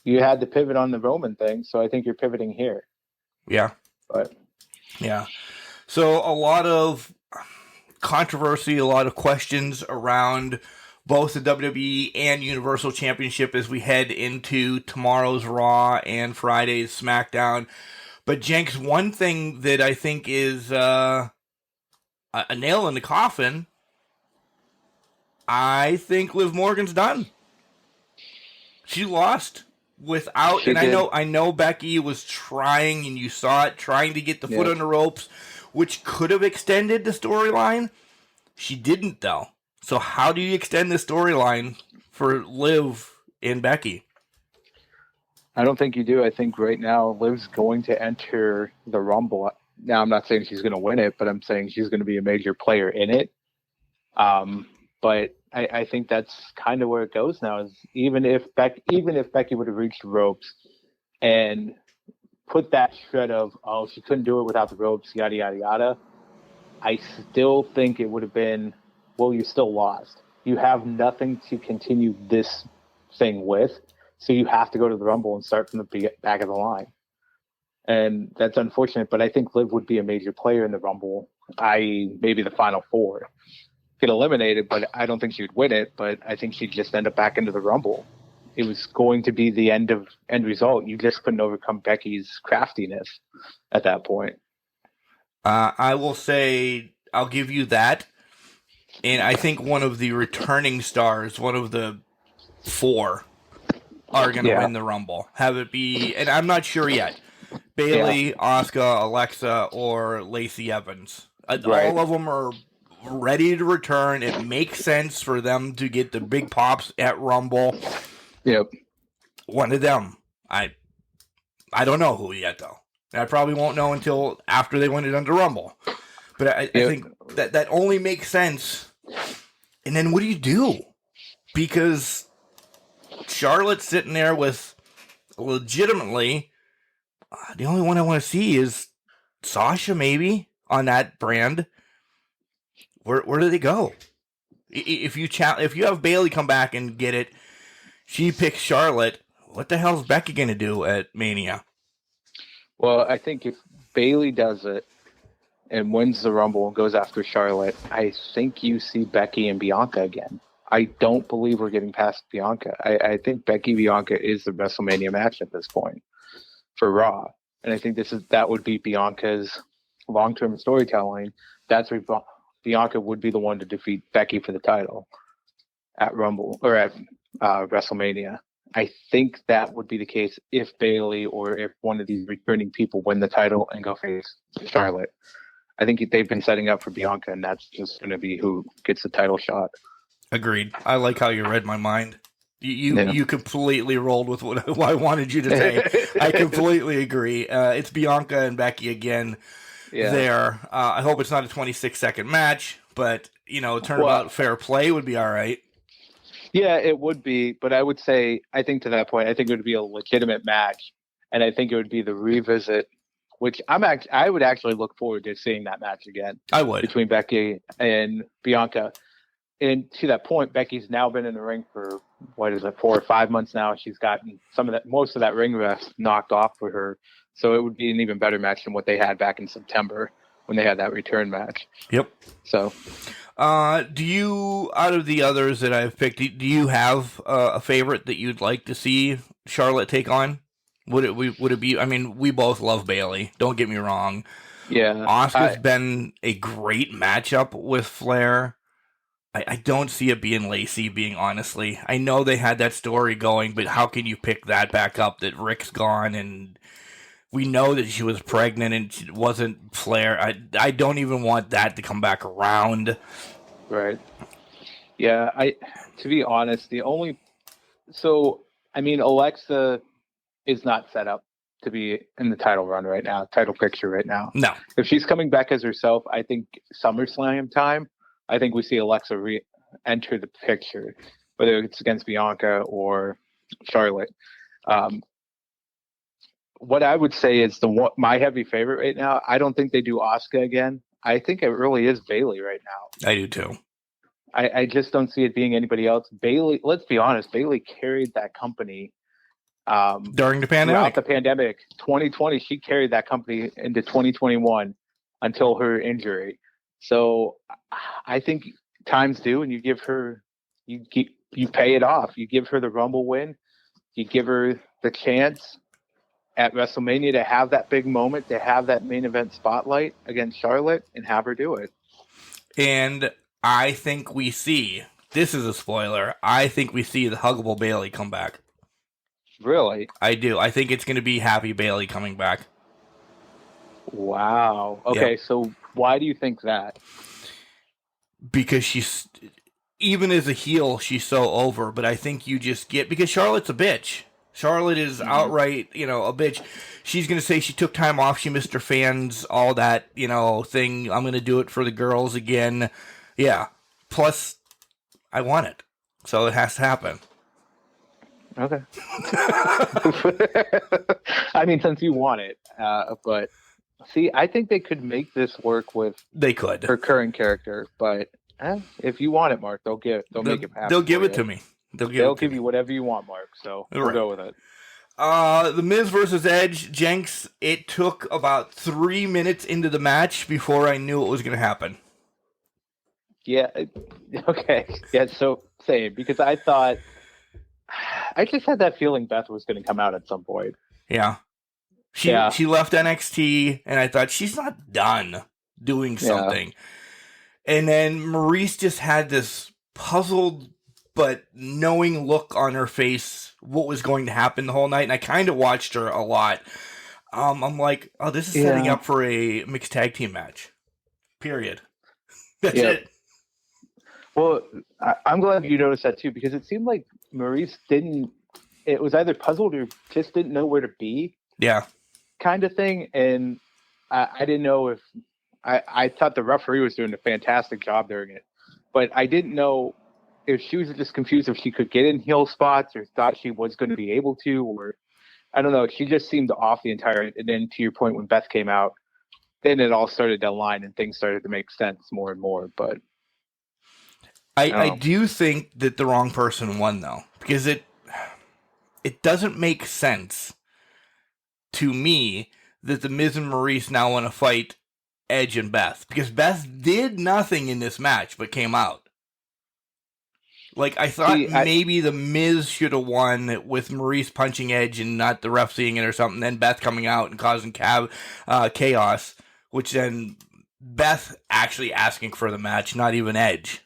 you had to pivot on the Roman thing. So I think you're pivoting here. Yeah. But yeah. So a lot of controversy, a lot of questions around both the WWE and Universal Championship as we head into tomorrow's Raw and Friday's SmackDown. But Jenks, one thing that I think is a nail in the coffin, I think Liv Morgan's done. She lost without, she and did. I know Becky was trying, and you saw it, trying to get the foot on the ropes, which could have extended the storyline. She didn't, though. So how do you extend the storyline for Liv and Becky? I don't think you do. I think right now Liv's going to enter the Rumble. Now, I'm not saying she's going to win it, but I'm saying she's going to be a major player in it. But I think that's kind of where it goes now. Is even if Becky would have reached the ropes and put that shred of, oh, she couldn't do it without the ropes, yada yada yada, I still think it would have been, well, you still lost. You have nothing to continue this thing with, so you have to go to the Rumble and start from the back of the line. And that's unfortunate, but I think Liv would be a major player in the Rumble, i.e. maybe the Final Four. Get eliminated, but I don't think she would win it, but I think she'd just end up back into the Rumble. It was going to be the end result. You just couldn't overcome Becky's craftiness at that point. I will say, I'll give you that. And I think one of the returning stars, one of the 4, are going to win the Rumble. Have it be, and I'm not sure yet, Bayley, Asuka, Alexa, or Lacey Evans. Right. All of them are ready to return. It makes sense for them to get the big pops at Rumble. Yep. One of them. I don't know who yet, though. I probably won't know until after they win it under Rumble. But I think that only makes sense. And then what do you do? Because Charlotte's sitting there with legitimately, the only one I want to see is Sasha, maybe, on that brand. Where do they go? If you have Bayley come back and get it, she picks Charlotte. What the hell's Becky going to do at Mania? Well, I think if Bayley does it and wins the Rumble and goes after Charlotte, I think you see Becky and Bianca again. I don't believe we're getting past Bianca. I think Becky-Bianca is the WrestleMania match at this point for Raw. And I think that would be Bianca's long-term storytelling. That's where Bianca would be the one to defeat Becky for the title at Rumble or at WrestleMania. I think that would be the case if Bayley or if one of these returning people win the title and go face Charlotte. I think they've been setting up for Bianca, and that's just going to be who gets the title shot. Agreed. I like how you read my mind. You completely rolled with what I wanted you to say. I completely agree. It's Bianca and Becky again there. I hope it's not a 26-second match, but, turnabout fair play would be all right. Yeah, it would be, but I would say, I think to that point, I think it would be a legitimate match, and I think it would be the revisit, which I would actually look forward to seeing that match again. I would. Between Becky and Bianca. And to that point, Becky's now been in the ring for, 4 or 5 months now. She's gotten most of that ring rest knocked off for her. So it would be an even better match than what they had back in September when they had that return match. Yep. So, do you, out of the others that I've picked, do you have a favorite that you'd like to see Charlotte take on? Would it be? I mean, we both love Bayley. Don't get me wrong. Yeah, Asuka's been a great matchup with Flair. I don't see it being Lacey, being honestly. I know they had that story going, but how can you pick that back up that Rick's gone and we know that she was pregnant and it wasn't Flair? I don't even want that to come back around. Right. Yeah, to be honest, Alexa is not set up to be in the title run right now, title picture right now. No. If she's coming back as herself, I think SummerSlam time, I think we see Alexa enter the picture, whether it's against Bianca or Charlotte. What I would say is my heavy favorite right now, I don't think they do Asuka again. I think it really is Bailey right now. I do too. I just don't see it being anybody else. Bailey, let's be honest, Bailey carried that company During the throughout pandemic. the pandemic. 2020, she carried that company into 2021 until her injury. So I think time's due, and you give her, you pay it off. You give her the Rumble win. You give her the chance at WrestleMania to have that big moment, to have that main event spotlight against Charlotte, and have her do it. And I think we see, this is a spoiler, I think we see the huggable Bailey come back. Really? I do. I think it's going to be Happy Bailey coming back. Wow. Okay, so why do you think that? Because she's, even as a heel, she's so over, but I think you just get, because Charlotte's a bitch. Charlotte is outright, a bitch. She's going to say she took time off, she missed her fans, all that, thing. I'm going to do it for the girls again. Yeah. Plus, I want it. So it has to happen. Okay. I mean, since you want it, but see, I think they could make this work with They could. her current character, but if you want it, Mark, they'll make it happen. They'll give it to me. They'll give you whatever you want, Mark. So we'll go with it. The Miz versus Edge, Jenks. It took about 3 minutes into the match before I knew it was going to happen. Yeah. Okay. Yeah. So same, because I thought, I just had that feeling Beth was going to come out at some point. Yeah. She left NXT, and I thought, she's not done doing something. Yeah. And then Maurice just had this puzzled but knowing look on her face, what was going to happen the whole night, and I kind of watched her a lot. I'm like, oh, this is setting up for a mixed tag team match. Period. That's it. Well, I'm glad you noticed that too, because it seemed like Maurice it was either puzzled or just didn't know where to be. Yeah. Kind of thing. And I didn't know if, I thought the referee was doing a fantastic job during it, but I didn't know if she was just confused if she could get in heel spots or thought she was going to be able to, or I don't know. She just seemed off the entire, and then to your point, when Beth came out, then it all started to align and things started to make sense more and more. But I do think that the wrong person won, though, because it doesn't make sense to me that the Miz and Maurice now want to fight Edge and Beth, because Beth did nothing in this match but came out. Like, I thought maybe the Miz should have won with Maurice punching Edge and not the ref seeing it or something, then Beth coming out and causing chaos, which then Beth actually asking for the match, not even Edge.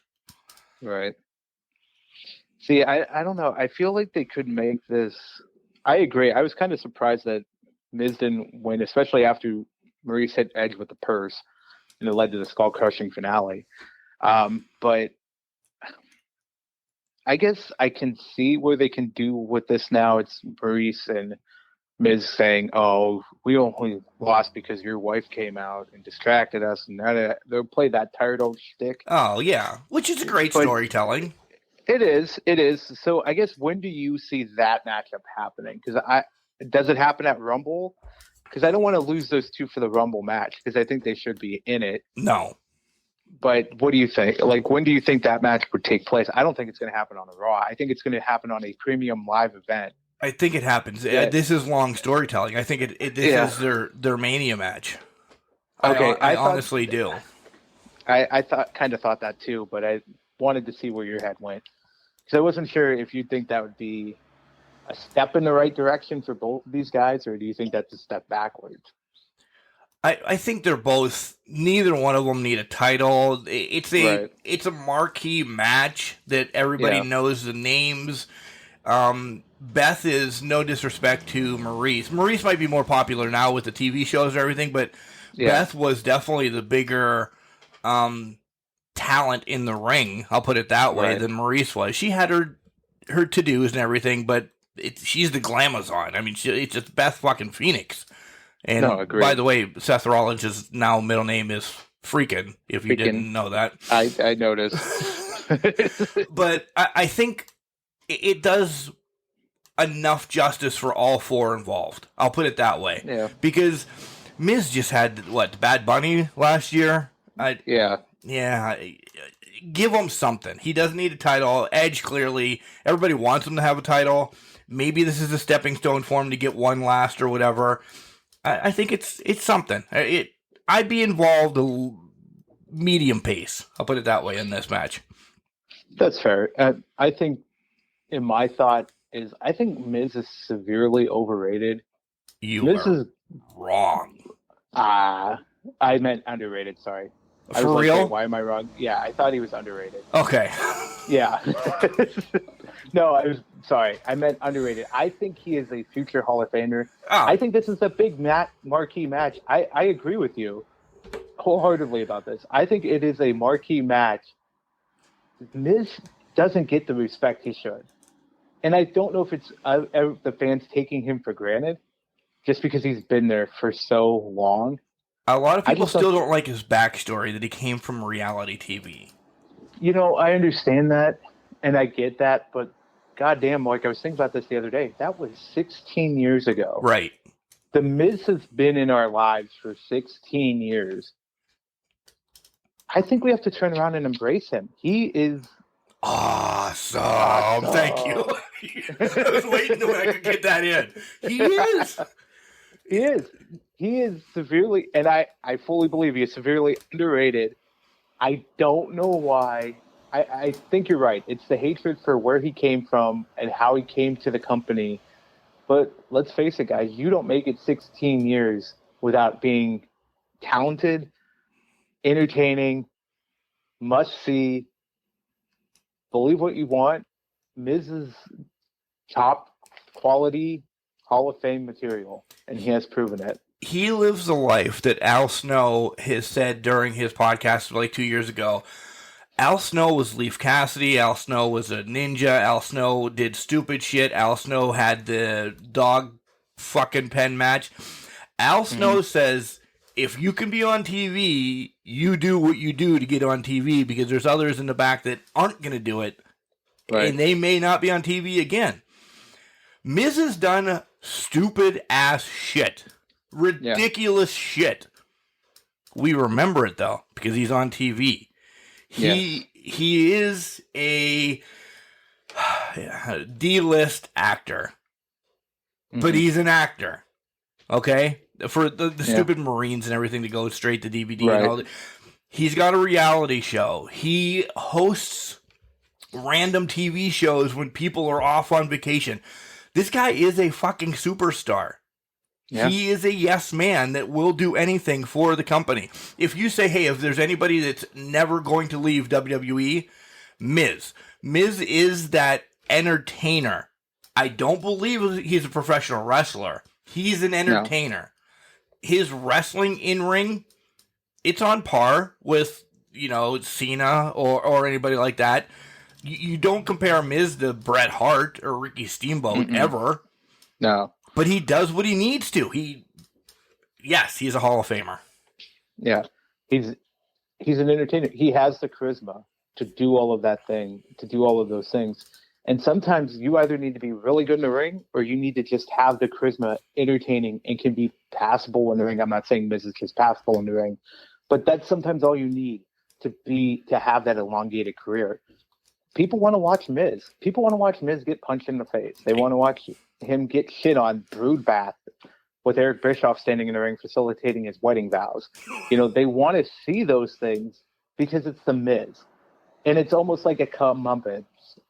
Right. See, I don't know. I feel like they could make this. I agree. I was kind of surprised that Miz didn't win, especially after Maurice hit Edge with the purse, and it led to the skull-crushing finale. But I guess I can see where they can do with this now. It's Maurice and Miz saying, "Oh, we only lost because your wife came out and distracted us," and they'll play that tired old shtick. Oh yeah, which is a great storytelling. It is. So I guess, when do you see that matchup happening? Because does it happen at Rumble? Because I don't want to lose those two for the Rumble match, because I think they should be in it. No. But what do you think? Like, when do you think that match would take place? I don't think it's going to happen on a Raw. I think it's going to happen on a premium live event. I think it happens. Yeah. This is long storytelling. I think this is their Mania match. Okay, I honestly do. I kind of thought that too, but I wanted to see where your head went, because I wasn't sure if you think that would be a step in the right direction for both of these guys, or do you think that's a step backwards? I think they're both. Neither one of them need a title. It's a marquee match that everybody knows the names. Beth is, no disrespect to Maurice. Maurice might be more popular now with the TV shows and everything, but Beth was definitely the bigger talent in the ring. I'll put it that way than Maurice was. She had her to-dos and everything, but she's the Glamazon. I mean, it's just Beth fucking Phoenix. And by the way, Seth Rollins' now middle name is Freakin', if you didn't know that. I noticed. But I think it does enough justice for all four involved. I'll put it that way. Yeah. Because Miz just had, Bad Bunny last year? Yeah. Give him something. He doesn't need a title. Edge, clearly, everybody wants him to have a title. Maybe this is a stepping stone for him to get one last or whatever. I think it's something. I'd be involved a medium pace. I'll put it that way in this match. That's fair. I think, in my thought, I think Miz is severely overrated. Miz is wrong. I meant underrated. Sorry. For real? Like, why am I wrong? Yeah, I thought he was underrated. Okay. Yeah. No, I was sorry. I meant underrated. I think he is a future Hall of Famer. Oh. I think this is a big marquee match. I agree with you wholeheartedly about this. I think it is a marquee match. Miz doesn't get the respect he should. And I don't know if it's the fans taking him for granted just because he's been there for so long. A lot of people still don't like his backstory that he came from reality TV. You know, I understand that, and I get that, but goddamn, like I was thinking about this the other day, that was 16 years ago. Right. The Miz has been in our lives for 16 years. I think we have to turn around and embrace him. He is awesome. Thank you. I was waiting till I could get that in. He is. He is. He is severely, and I fully believe he is severely underrated. I don't know why. I think you're right. It's the hatred for where he came from and how he came to the company. But let's face it, guys, you don't make it 16 years without being talented, entertaining, must-see, believe what you want. Miz is top quality Hall of Fame material, and he has proven it. He lives a life that Al Snow has said during his podcast like 2 years ago. Al Snow was Leaf Cassidy. Al Snow was a ninja. Al Snow did stupid shit. Al Snow had the dog fucking pen match. Al Snow says, if you can be on TV, you do what you do to get on TV because there's others in the back that aren't going to do it. Right. And they may not be on TV again. Miz has done stupid ass shit. Ridiculous shit. We remember it though because he's on TV. He is a D-list actor, but he's an actor. Okay, for the stupid Marines and everything to go straight to DVD and all that. He's got a reality show. He hosts random TV shows when people are off on vacation. This guy is a fucking superstar. Yeah. He is a yes man that will do anything for the company. If you say, hey, if there's anybody that's never going to leave WWE, Miz. Miz is that entertainer. I don't believe he's a professional wrestler. He's an entertainer. No. His wrestling in ring, it's on par with, Cena or anybody like that. You don't compare Miz to Bret Hart or Ricky Steamboat ever. No. But he does what he needs to. He's a Hall of Famer. Yeah. He's an entertainer. He has the charisma to do all of those things. And sometimes you either need to be really good in the ring or you need to just have the charisma, entertaining, and can be passable in the ring. I'm not saying Miz is just passable in the ring, but that's sometimes all you need to have that elongated career. People want to watch Miz. People want to watch Miz get punched in the face. They want to watch him get shit on broodbath with Eric Bischoff standing in the ring facilitating his wedding vows. They want to see those things because it's the Miz. And it's almost like a comeuppance.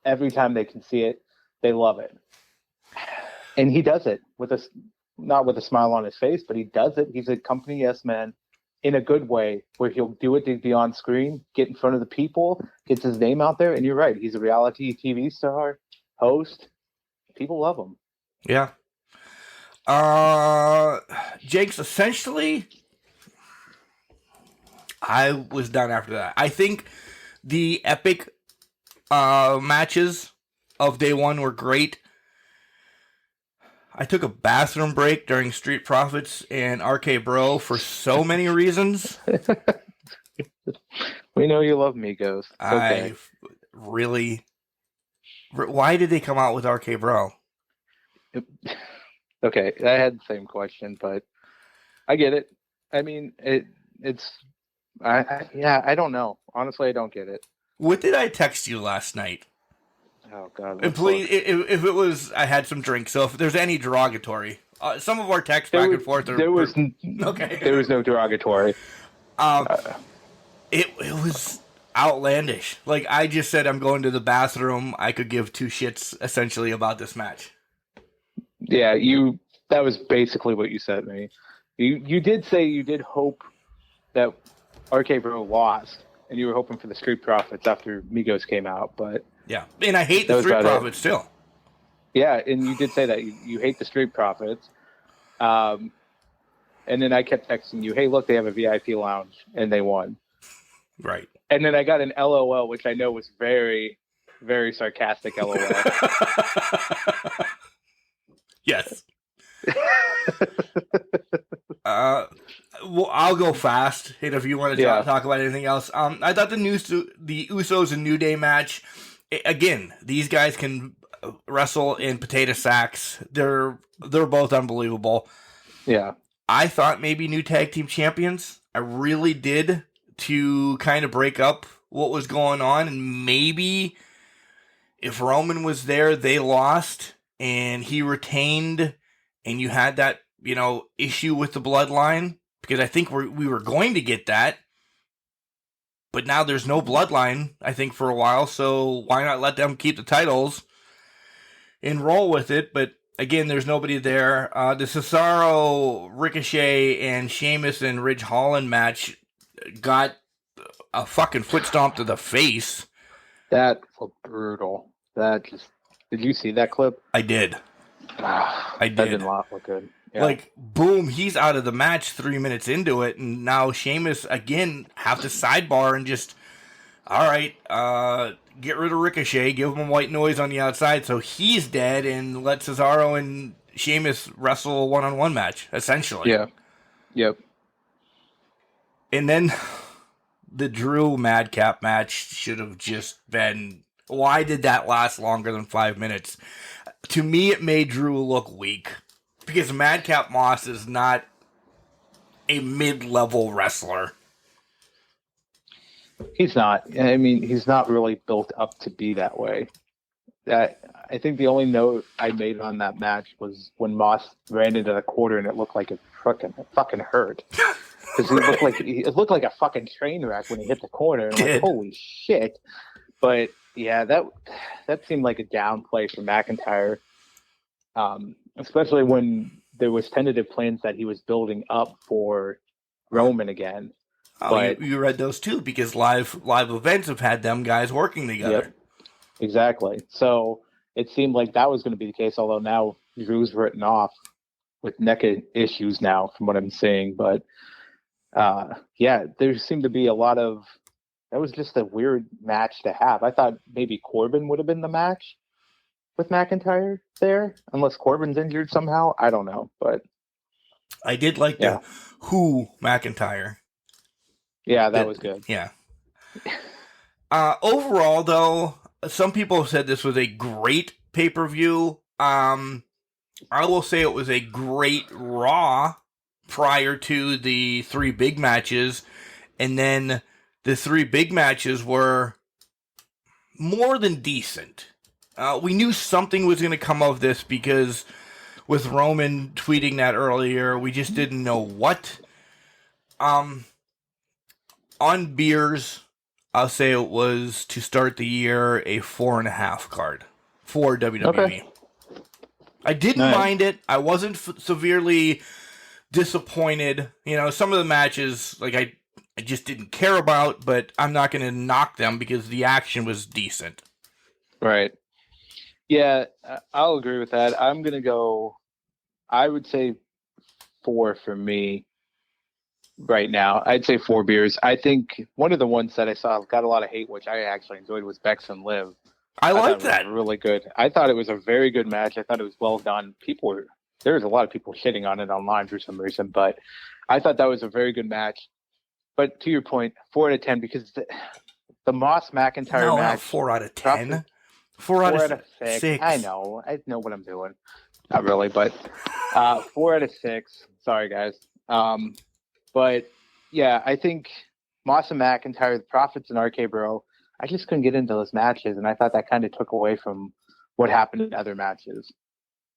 Every time they can see it, they love it. And he does it not with a smile on his face, but he does it. He's a company yes man in a good way where he'll do it to be on screen, get in front of the people, gets his name out there. And you're right. He's a reality TV star, host. People love him. Yeah. Jenks, essentially, I was done after that. I think the epic matches of day one were great. I took a bathroom break during Street Profits and RK Bro for so many reasons. We know you love me, Ghost. Okay. Really... Why did they come out with RK Bro? Okay, I had the same question, but I get it. I mean, it's I don't know. Honestly, I don't get it. What did I text you last night? Oh God. And please, if it was, I had some drinks. So if there's any derogatory, some of our texts back and forth are okay. There was no derogatory. It was outlandish. Like, I just said, I'm going to the bathroom. I could give two shits essentially about this match. Yeah, that was basically what you said to me. You did say you did hope that RK Bro lost, and you were hoping for the Street Profits after Migos came out, but yeah, and I hate the Street Profits still. Yeah, and you did say that you hate the Street Profits. And then I kept texting you, hey, look, they have a VIP lounge, and they won. Right. And then I got an LOL, which I know was very, very sarcastic LOL. Yes. Well, I'll go fast. And if you want to talk about anything else, I thought the Usos and New Day match. Again, these guys can wrestle in potato sacks. They're both unbelievable. Yeah. I thought maybe new tag team champions. I really did, to kind of break up what was going on, and maybe if Roman was there, they lost and he retained, and you had that, issue with the bloodline, because I think we were going to get that, but now there's no bloodline, I think, for a while, so why not let them keep the titles and roll with it? But again, there's nobody there. The Cesaro, Ricochet, and Sheamus and Ridge Holland match got a fucking foot stomp to the face. That was brutal. Did you see that clip? I did. I did. That did not look good. Yeah. Like, boom, he's out of the match 3 minutes into it, and now Sheamus, again, have to sidebar and just, all right, get rid of Ricochet, give him a white noise on the outside so he's dead, and let Cesaro and Sheamus wrestle a one-on-one match, essentially. Yeah. Yep. And then the Drew Madcap match should have just been, why did that last longer than 5 minutes? To me, it made Drew look weak, because Madcap Moss is not a mid-level wrestler. He's not. I mean, he's not really built up to be that way. I think the only note I made on that match was when Moss ran into the quarter and it looked like it fucking hurt. Because it looked like a fucking train wreck when he hit the corner. And I'm like, holy shit. But yeah, that seemed like a downplay for McIntyre. Especially when there was tentative plans that he was building up for Roman again. But you read those too, because live events have had them guys working together. Yep, exactly. So it seemed like that was going to be the case, although now Drew's written off with neck issues now, from what I'm seeing. But yeah, there seemed to be a lot of. That was just a weird match to have. I thought maybe Corbin would have been the match with McIntyre there, unless Corbin's injured somehow. I don't know, but I did like the Who McIntyre. Yeah, that was good. Yeah. Overall, though, some people have said this was a great pay-per-view. I will say it was a great Raw prior to the 3 big matches, and then the 3 big matches were more than decent. We knew something was going to come of this, because with Roman tweeting that earlier, we just didn't know what. On beers, I'll say it was, to start the year, a 4.5 card for WWE. Okay. I didn't mind it. I wasn't severely disappointed. Some of the matches, like, I just didn't care about, but I'm not going to knock them because the action was decent. Right. Yeah, I'll agree with that. I'm going to go, I would say 4 for me. Right now, I'd say 4 beers. I think one of the ones that I saw got a lot of hate, which I actually enjoyed, was Bex and Liv. I like that. Really good. I thought it was a very good match. I thought it was well done. There was a lot of people shitting on it online for some reason, but I thought that was a very good match. But to your point, 4 out of 10, because the Moss McIntyre match. 4 out of 10. 4 out of 6. I know what I'm doing. Not really, but 4 out of 6. Sorry, guys. But yeah, I think Moss and McIntyre, the Profits and RK Bro, I just couldn't get into those matches, and I thought that kind of took away from what happened in other matches.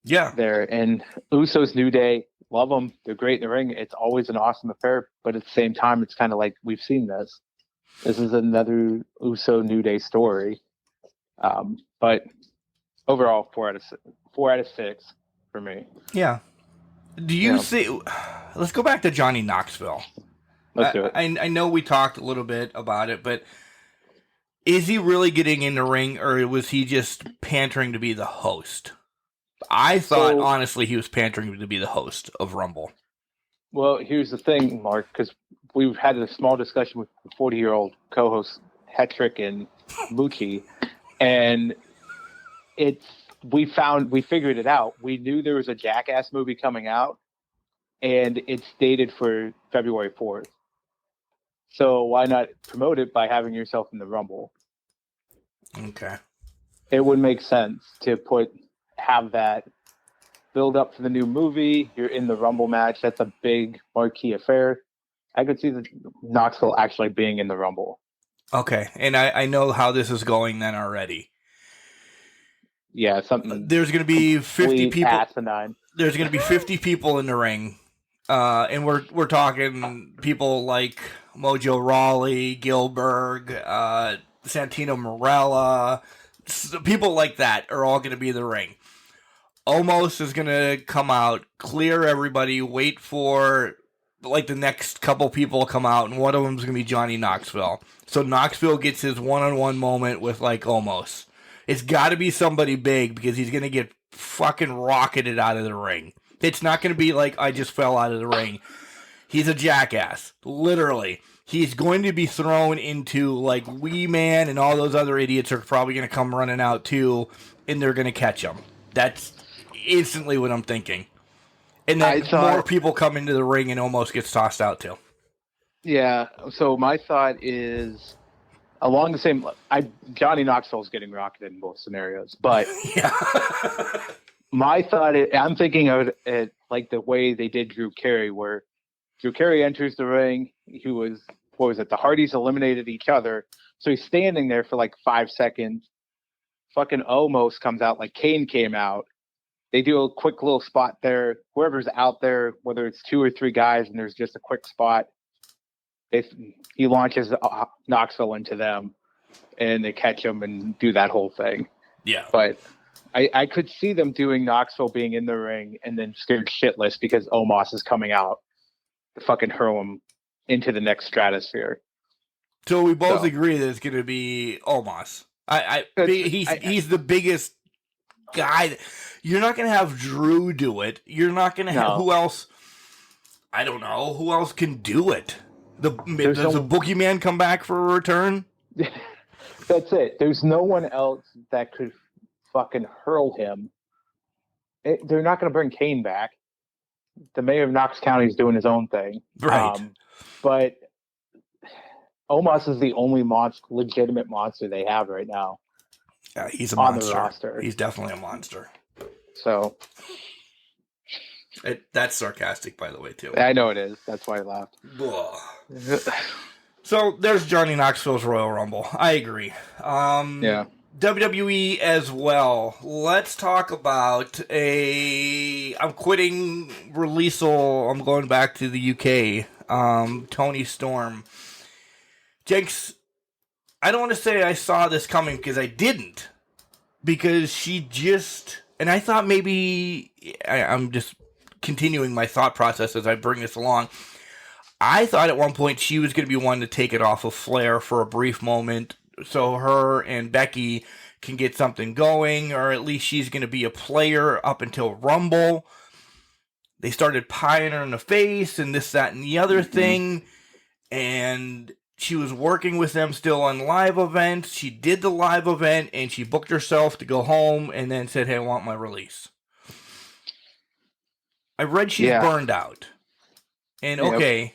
Yeah. There. And Usos, New Day, love them. They're great in the ring. It's always an awesome affair, but at the same time, it's kind of like we've seen this. This is another Uso New Day story. But overall, 4 out of 6 for me. Yeah. Do you see? Let's go back to Johnny Knoxville. Let's do it. I know we talked a little bit about it, but is he really getting in the ring, or was he just pantering to be the host? I thought, honestly, he was pantering to be the host of Rumble. Well, here's the thing, Mark, because we've had a small discussion with the 40-year-old co-hosts Hetrick and Moochie, and we figured it out. We knew there was a Jackass movie coming out, and it's dated for February 4th. So why not promote it by having yourself in the Rumble? Okay. It would make sense to have that build up for the new movie. You're in the Rumble match. That's a big marquee affair. I could see the Knoxville actually being in the Rumble. Okay, and I know how this is going then already. Yeah, something. There's going to be 50 people. Asinine. There's going to be 50 people in the ring, and we're talking people like Mojo Rawley, Gilbert, Santino Marella, people like that are all going to be in the ring. Omos is going to come out, clear everybody, wait for like the next couple people to come out, and one of them is going to be Johnny Knoxville. So Knoxville gets his one-on-one moment with like Omos. It's got to be somebody big because he's going to get fucking rocketed out of the ring. It's not going to be like I just fell out of the ring. He's a jackass, literally. He's going to be thrown into like Wee Man, and all those other idiots are probably going to come running out too, and they're going to catch him. That's instantly what I'm thinking. And then more people come into the ring and almost gets tossed out too. Yeah. So my thought is along the same. Johnny Knoxville's getting rocketed in both scenarios, but yeah. My thought is I'm thinking of it like the way they did Drew Carey, where Drew Carey enters the ring. He was, what was it? The Hardys eliminated each other, so he's standing there for like 5 seconds. Fucking Omos comes out like Kane came out. They do a quick little spot there. Whoever's out there, whether it's 2 or 3 guys, and there's just a quick spot, he launches Knoxville into them, and they catch him and do that whole thing. Yeah. But I could see them doing Knoxville being in the ring and then scared shitless because Omos is coming out to fucking hurl him into the next stratosphere. So we both agree that it's going to be Omos. He's the biggest guy. You're not going to have Drew do it. You're not going to have who else? I don't know who else can do it. Does the Boogeyman come back for a return? That's it. There's no one else that could fucking hurl him. They're not going to bring Kane back. The mayor of Knox County is doing his own thing. Right. But Omos is the only legitimate monster they have right now. Yeah, he's a on monster. The roster. He's definitely a monster. So that's sarcastic, by the way, too. I know it is. That's why I laughed. So there's Johnny Knoxville's Royal Rumble. I agree. Yeah. WWE as well. Let's talk about I'm quitting Releasal. I'm going back to the UK. Tony Storm. Jenks, I don't want to say I saw this coming because I didn't. Because she just... And I thought maybe... I'm just continuing my thought process as I bring this along. I thought at one point she was going to be one to take it off of Flair for a brief moment so her and Becky can get something going, or at least she's going to be a player up until Rumble. They started pieing her in the face and this, that, and the other thing. And she was working with them still on live events. She did the live event and she booked herself to go home and then said, hey, I want my release. I read she's burned out. And okay,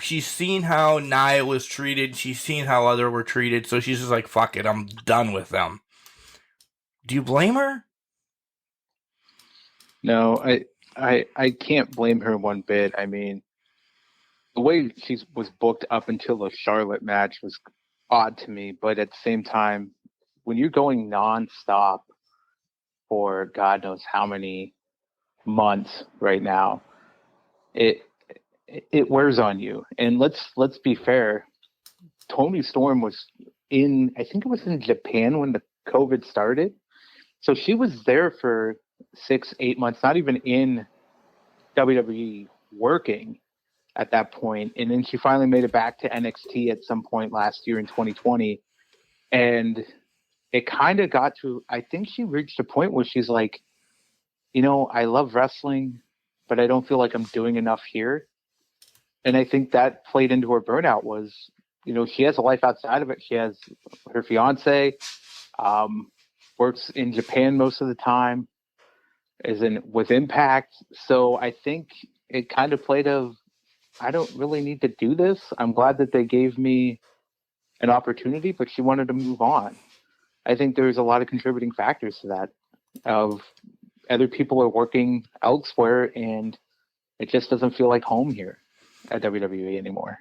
she's seen how Nia was treated. She's seen how other were treated. So she's just like, fuck it, I'm done with them. Do you blame her? No, I can't blame her one bit. I mean, the way she was booked up until the Charlotte match was odd to me. But at the same time, when you're going nonstop for God knows how many months right now, it wears on you. And let's be fair. Tony Storm was I think it was in Japan when the COVID started. So she was there for 6-8 months, not even in WWE working at that point. And then she finally made it back to NXT at some point last year in 2020. And it kind of got to, I think she reached a point where she's like, I love wrestling, but I don't feel like I'm doing enough here. And I think that played into her burnout was, she has a life outside of it. She has her fiance, works in Japan most of the time, with Impact. So I think it kind of played I don't really need to do this. I'm glad that they gave me an opportunity, but she wanted to move on. I think there's a lot of contributing factors to that of other people are working elsewhere and it just doesn't feel like home here at WWE anymore.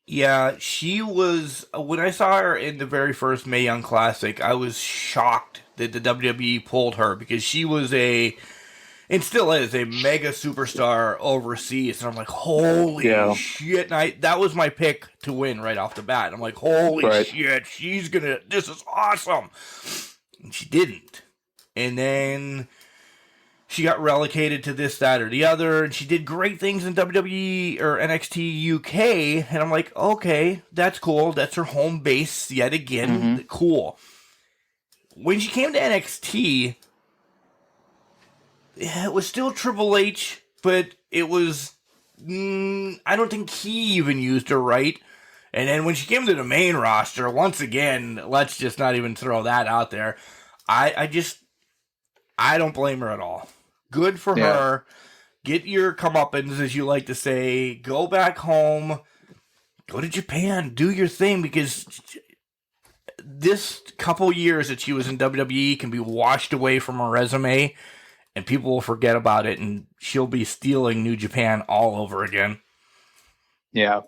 Yeah, she was, when I saw her in the very first Mae Young Classic, I was shocked that the WWE pulled her because she was and still is, a mega superstar overseas. And I'm like, holy shit. And that was my pick to win right off the bat. I'm like, holy shit, this is awesome. And she didn't. And then she got relegated to this, that, or the other, and she did great things in WWE or NXT UK, and I'm like, okay, that's cool. That's her home base yet again. Mm-hmm. Cool. When she came to NXT, it was still Triple H, but it was, I don't think he even used her right. And then when she came to the main roster, once again, let's just not even throw that out there. I don't blame her at all. Good for her. Get your comeuppance, as you like to say. Go back home. Go to Japan. Do your thing, because this couple years that she was in WWE can be washed away from her resume, and people will forget about it, and she'll be stealing New Japan all over again. Yeah,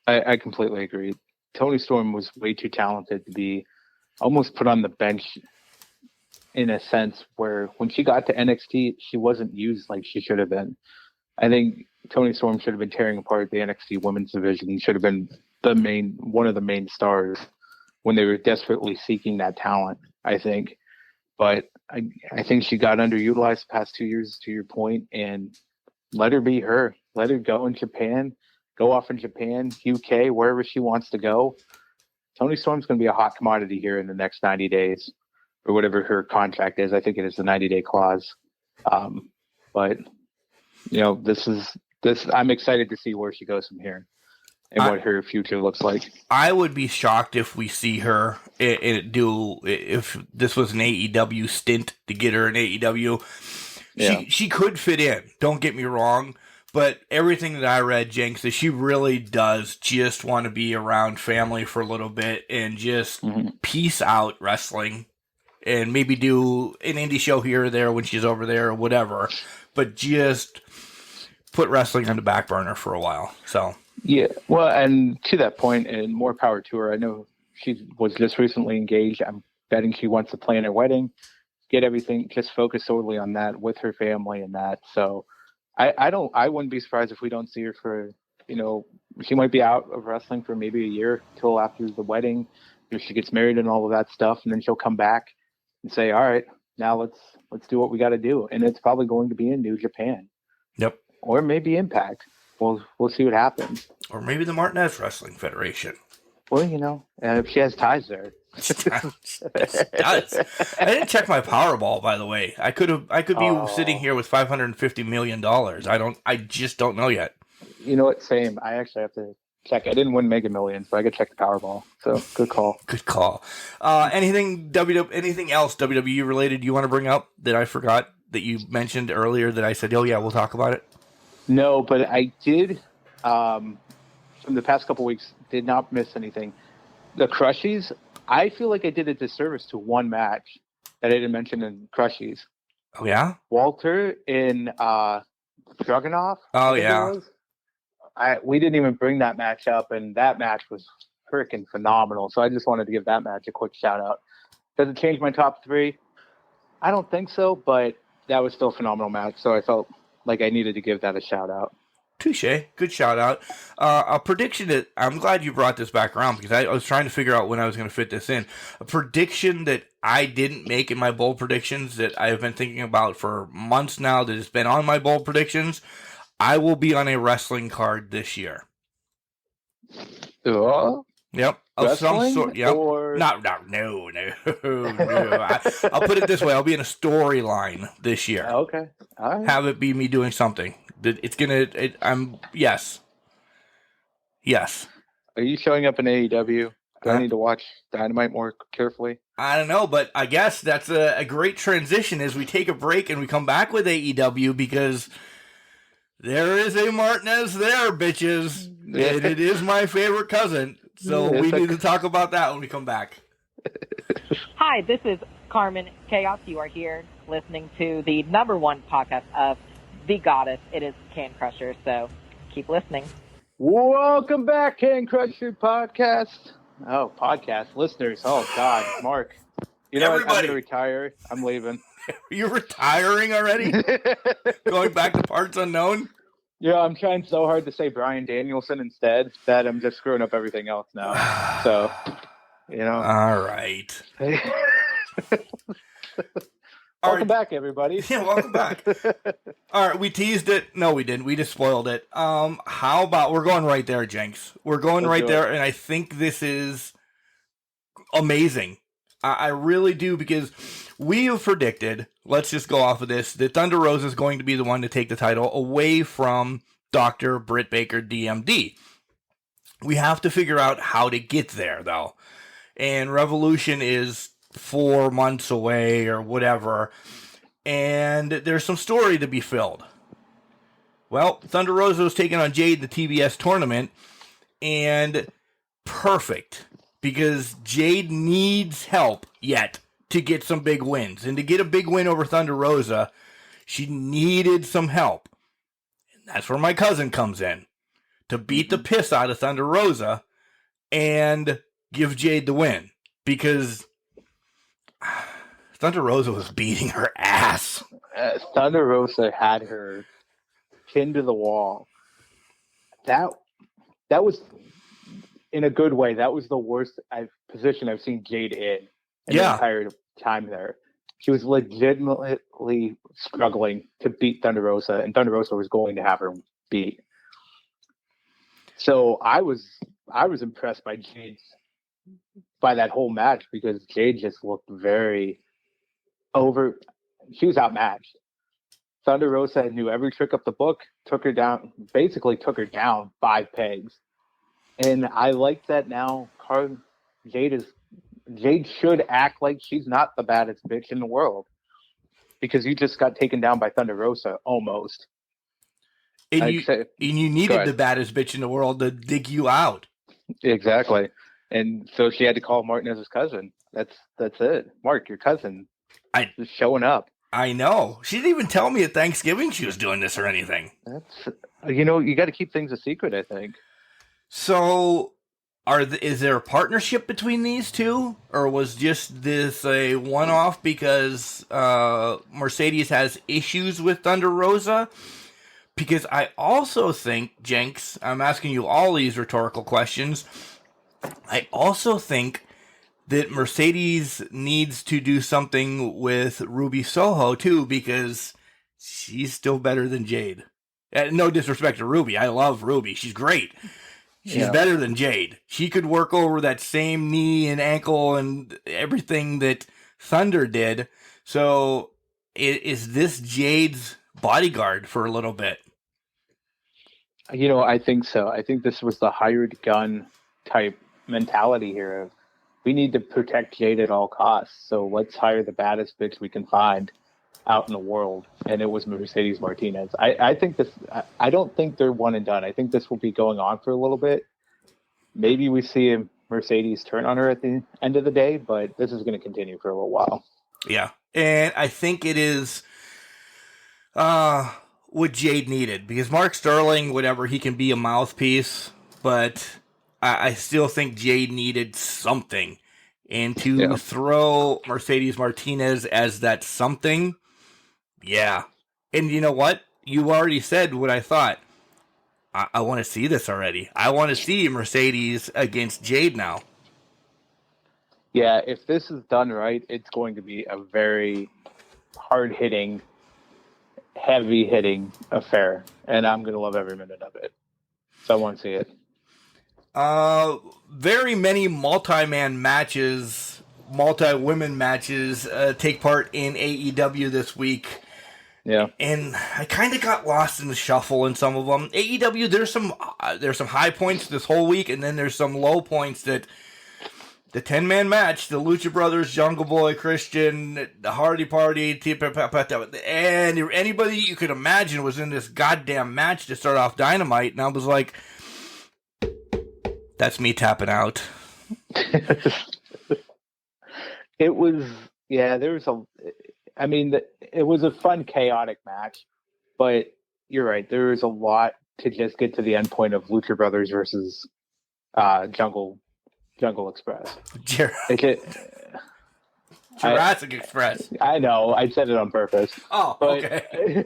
I completely agree. Toni Storm was way too talented to be almost put on the bench, in a sense, where when she got to NXT, she wasn't used like she should have been. I think Toni Storm should have been tearing apart the NXT women's division. He should have been one of the main stars when they were desperately seeking that talent, I think. But I think she got underutilized the past 2 years, to your point, and let her be her. Let her go in Japan, go off in Japan, UK, wherever she wants to go. Toni Storm's going to be a hot commodity here in the next 90 days. Or whatever her contract is. I think it is the 90-day clause. But I'm excited to see where she goes from here and what her future looks like. I would be shocked if we see her if this was an AEW stint to get her an AEW. Yeah. She could fit in. Don't get me wrong. But everything that I read, Jenks, that she really does just want to be around family for a little bit and just peace out wrestling. And maybe do an indie show here or there when she's over there or whatever. But just put wrestling on the back burner for a while. So yeah, well, and to that point, and more power to her. I know she was just recently engaged. I'm betting she wants to plan her wedding, get everything, just focus solely on that with her family and that. So I wouldn't be surprised if we don't see her for, she might be out of wrestling for maybe a year till after the wedding. She gets married and all of that stuff, and then she'll come back and say, all right, now let's do what we got to do. And it's probably going to be in New Japan. Yep. Or maybe Impact. We'll see what happens. Or maybe the Martinez Wrestling Federation. Well, if she has ties there. She does. I didn't check my Powerball, by the way. I could be sitting here with $550 million. I just don't know yet. You know what? Same. I actually have to check. I didn't win Mega Millions, so I could check the Powerball. So good call. Good call. Anything else WWE related you want to bring up that I forgot that you mentioned earlier that I said, oh yeah, we'll talk about it? No, but I did, from the past couple weeks, did not miss anything. The Crushies, I feel like I did a disservice to one match that I didn't mention in Crushies. Oh yeah? Walter in Dragunov. Oh yeah. we didn't even bring that match up, and that match was freaking phenomenal. So I just wanted to give that match a quick shout out. Does it change my top 3? I don't think so, but that was still a phenomenal match. So I felt like I needed to give that a shout out. Touche. Good shout out. A prediction that I'm glad you brought this back around because I was trying to figure out when I was going to fit this in. A prediction that I didn't make in my bold predictions that I have been thinking about for months now that has been on my bold predictions. I will be on a wrestling card this year. Yep. Of some sort. Yep. Or... No. I'll put it this way. I'll be in a storyline this year. Okay. All right. Have it be me doing something. Yes. Are you showing up in AEW? Do I need to watch Dynamite more carefully? I don't know, but I guess that's a great transition as we take a break and we come back with AEW because there is a Martinez there, bitches. And it is my favorite cousin. So we need to talk about that when we come back. Hi, this is Carmen Chaos. You are here listening to the #1 podcast of The Goddess. It is Can Crusher, so keep listening. Welcome back, Can Crusher Podcast. Oh, podcast listeners. Oh, God, Mark. You know what? I'm going to retire. I'm leaving. You're retiring already? Going back to parts unknown? Yeah, I'm trying so hard to say Bryan Danielson instead that I'm just screwing up everything else now. So, you know. All right. Welcome back, everybody. Yeah, welcome back. All right, we teased it. No, we didn't. We just spoiled it. How about we're going right there, Jenks? We're going right there, and I think this is amazing. I really do because we have predicted, let's just go off of this, that Thunder Rosa is going to be the one to take the title away from Dr. Britt Baker, DMD. We have to figure out how to get there, though. And Revolution is 4 months away or whatever, and there's some story to be filled. Well, Thunder Rosa was taking on Jade in the TBS tournament, and perfect. Because Jade needs help yet to get some big wins. And to get a big win over Thunder Rosa, she needed some help. And that's where my cousin comes in. To beat the piss out of Thunder Rosa and give Jade the win. Because Thunder Rosa was beating her ass. Thunder Rosa had her pinned to the wall. That was... in a good way, that was the worst position I've seen Jade in the entire time there. She was legitimately struggling to beat Thunder Rosa, and Thunder Rosa was going to have her beat. So I was impressed by that whole match because Jade just looked very over. She was outmatched. Thunder Rosa knew every trick up the book, took her down 5 pegs. And I like that now. Jade should act like she's not the baddest bitch in the world because you just got taken down by Thunder Rosa almost. And you needed the baddest bitch in the world to dig you out. Exactly. And so she had to call Martinez's cousin. That's it. Mark, your cousin, just showing up. I know. She didn't even tell me at Thanksgiving she was doing this or anything. You got to keep things a secret, I think. So, is there a partnership between these two, or was just this a one-off because Mercedes has issues with Thunder Rosa? Because I also think, Jenks, I'm asking you all these rhetorical questions. I also think that Mercedes needs to do something with Ruby Soho too, because she's still better than Jade. No disrespect to Ruby, I love Ruby. She's great. She's better than Jade. She could work over that same knee and ankle and everything that Thunder did. So, is this Jade's bodyguard for a little bit? I think so. I think this was the hired gun type mentality here. We need to protect Jade at all costs. So let's hire the baddest bitch we can find out in the world, and it was Mercedes Martinez. I think this. I don't think they're one and done. I think this will be going on for a little bit. Maybe we see a Mercedes turn on her at the end of the day, but this is going to continue for a little while. Yeah, and I think it is. what Jade needed, because Mark Sterling, whatever, he can be a mouthpiece, but I still think Jade needed something. And to throw Mercedes Martinez as that something, yeah. And you know what? You already said what I thought. I want to see this already. I want to see Mercedes against Jade now. Yeah, if this is done right, it's going to be a very hard-hitting, heavy-hitting affair, and I'm going to love every minute of it. So I want to see it. Very many multi-man matches, multi-women matches take part in AEW this week. Yeah, and I kind of got lost in the shuffle in some of them. AEW, there's some high points this whole week, and then there's some low points. That the 10-man match, the Lucha Brothers, Jungle Boy, Christian, the Hardy Party, and anybody you could imagine was in this goddamn match to start off Dynamite, and I was like, that's me tapping out. it was. Yeah, there was a. I mean, it was a fun, chaotic match, but you're right. There was a lot to just get to the end point of Lucha Brothers versus Jungle Express. Jurassic Express. I know. I said it on purpose. Oh, okay.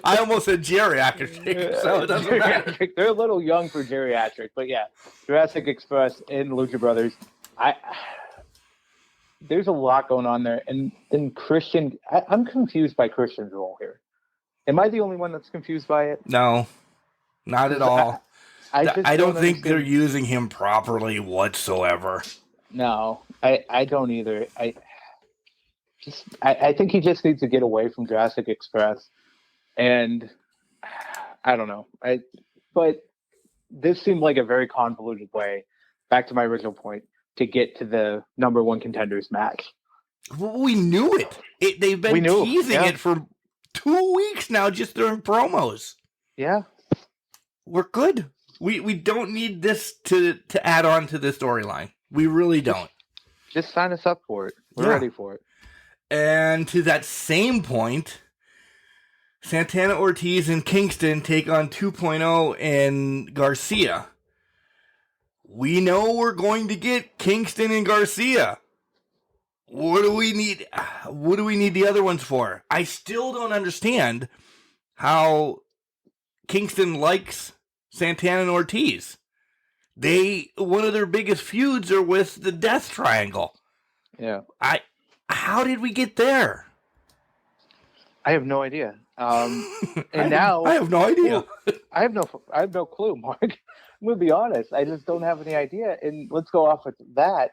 I almost said geriatric, so it doesn't matter. They're a little young for geriatric, but yeah, Jurassic Express and Lucha Brothers. There's a lot going on there, and then Christian. I'm confused by Christian's role here. Am I the only one that's confused by it? No, not at all. I don't think they're using him properly whatsoever. No, I don't either. I think he just needs to get away from Jurassic Express, and I don't know. But this seemed like a very convoluted way. Back to my original point, to get to the number one contenders match. Well, we knew it. They've been teasing it for 2 weeks now, just during promos. Yeah, we're good. We don't need this to add on to the storyline. We really don't. Just sign us up for it. We're ready for it. And to that same point, Santana Ortiz and Kingston take on 2.0 and Garcia. We know we're going to get Kingston and Garcia. What do we need? What do we need the other ones for? I still don't understand how Kingston likes Santana and Ortiz. One of their biggest feuds are with the Death Triangle. Yeah. How did we get there? I have no idea. And now I have no idea. I have no clue, Mark. I'm gonna be honest. I just don't have any idea. And let's go off with that.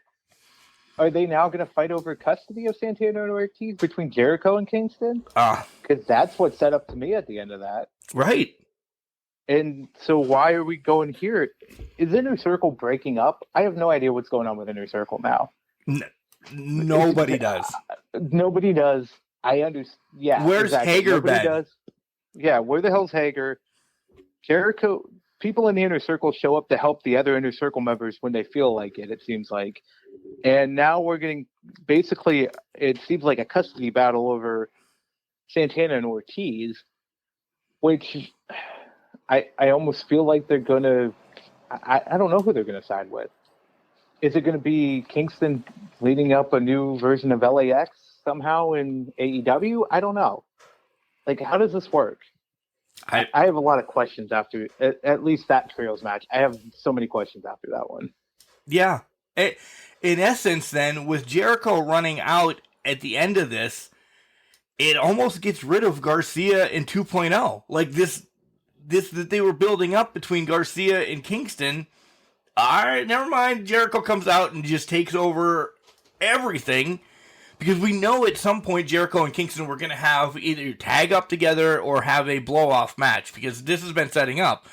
Are they now going to fight over custody of Santana and Ortiz between Jericho and Kingston? Because that's what set up to me at the end of that. Right. And so why are we going here? Is Inner Circle breaking up? I have no idea what's going on with Inner Circle now. Nobody does. Nobody does. I understand. Yeah. Where's exactly. Hager Nobody been? does. Yeah. Where the hell's Hager? Jericho. People in the Inner Circle show up to help the other Inner Circle members when they feel like it. It seems like. And now we're getting basically, it seems like a custody battle over Santana and Ortiz, which I almost feel like they're going to, I don't know who they're going to side with. Is it going to be Kingston leading up a new version of LAX somehow in AEW? I don't know. Like, how does this work? I have a lot of questions after, at least that trios match. I have so many questions after that one. Yeah. In essence, then, with Jericho running out at the end of this, it almost gets rid of Garcia in 2.0. Like this that they were building up between Garcia and Kingston. All right, never mind. Jericho comes out and just takes over everything. Because we know at some point Jericho and Kingston were going to have either tag up together or have a blow-off match. Because this has been setting up.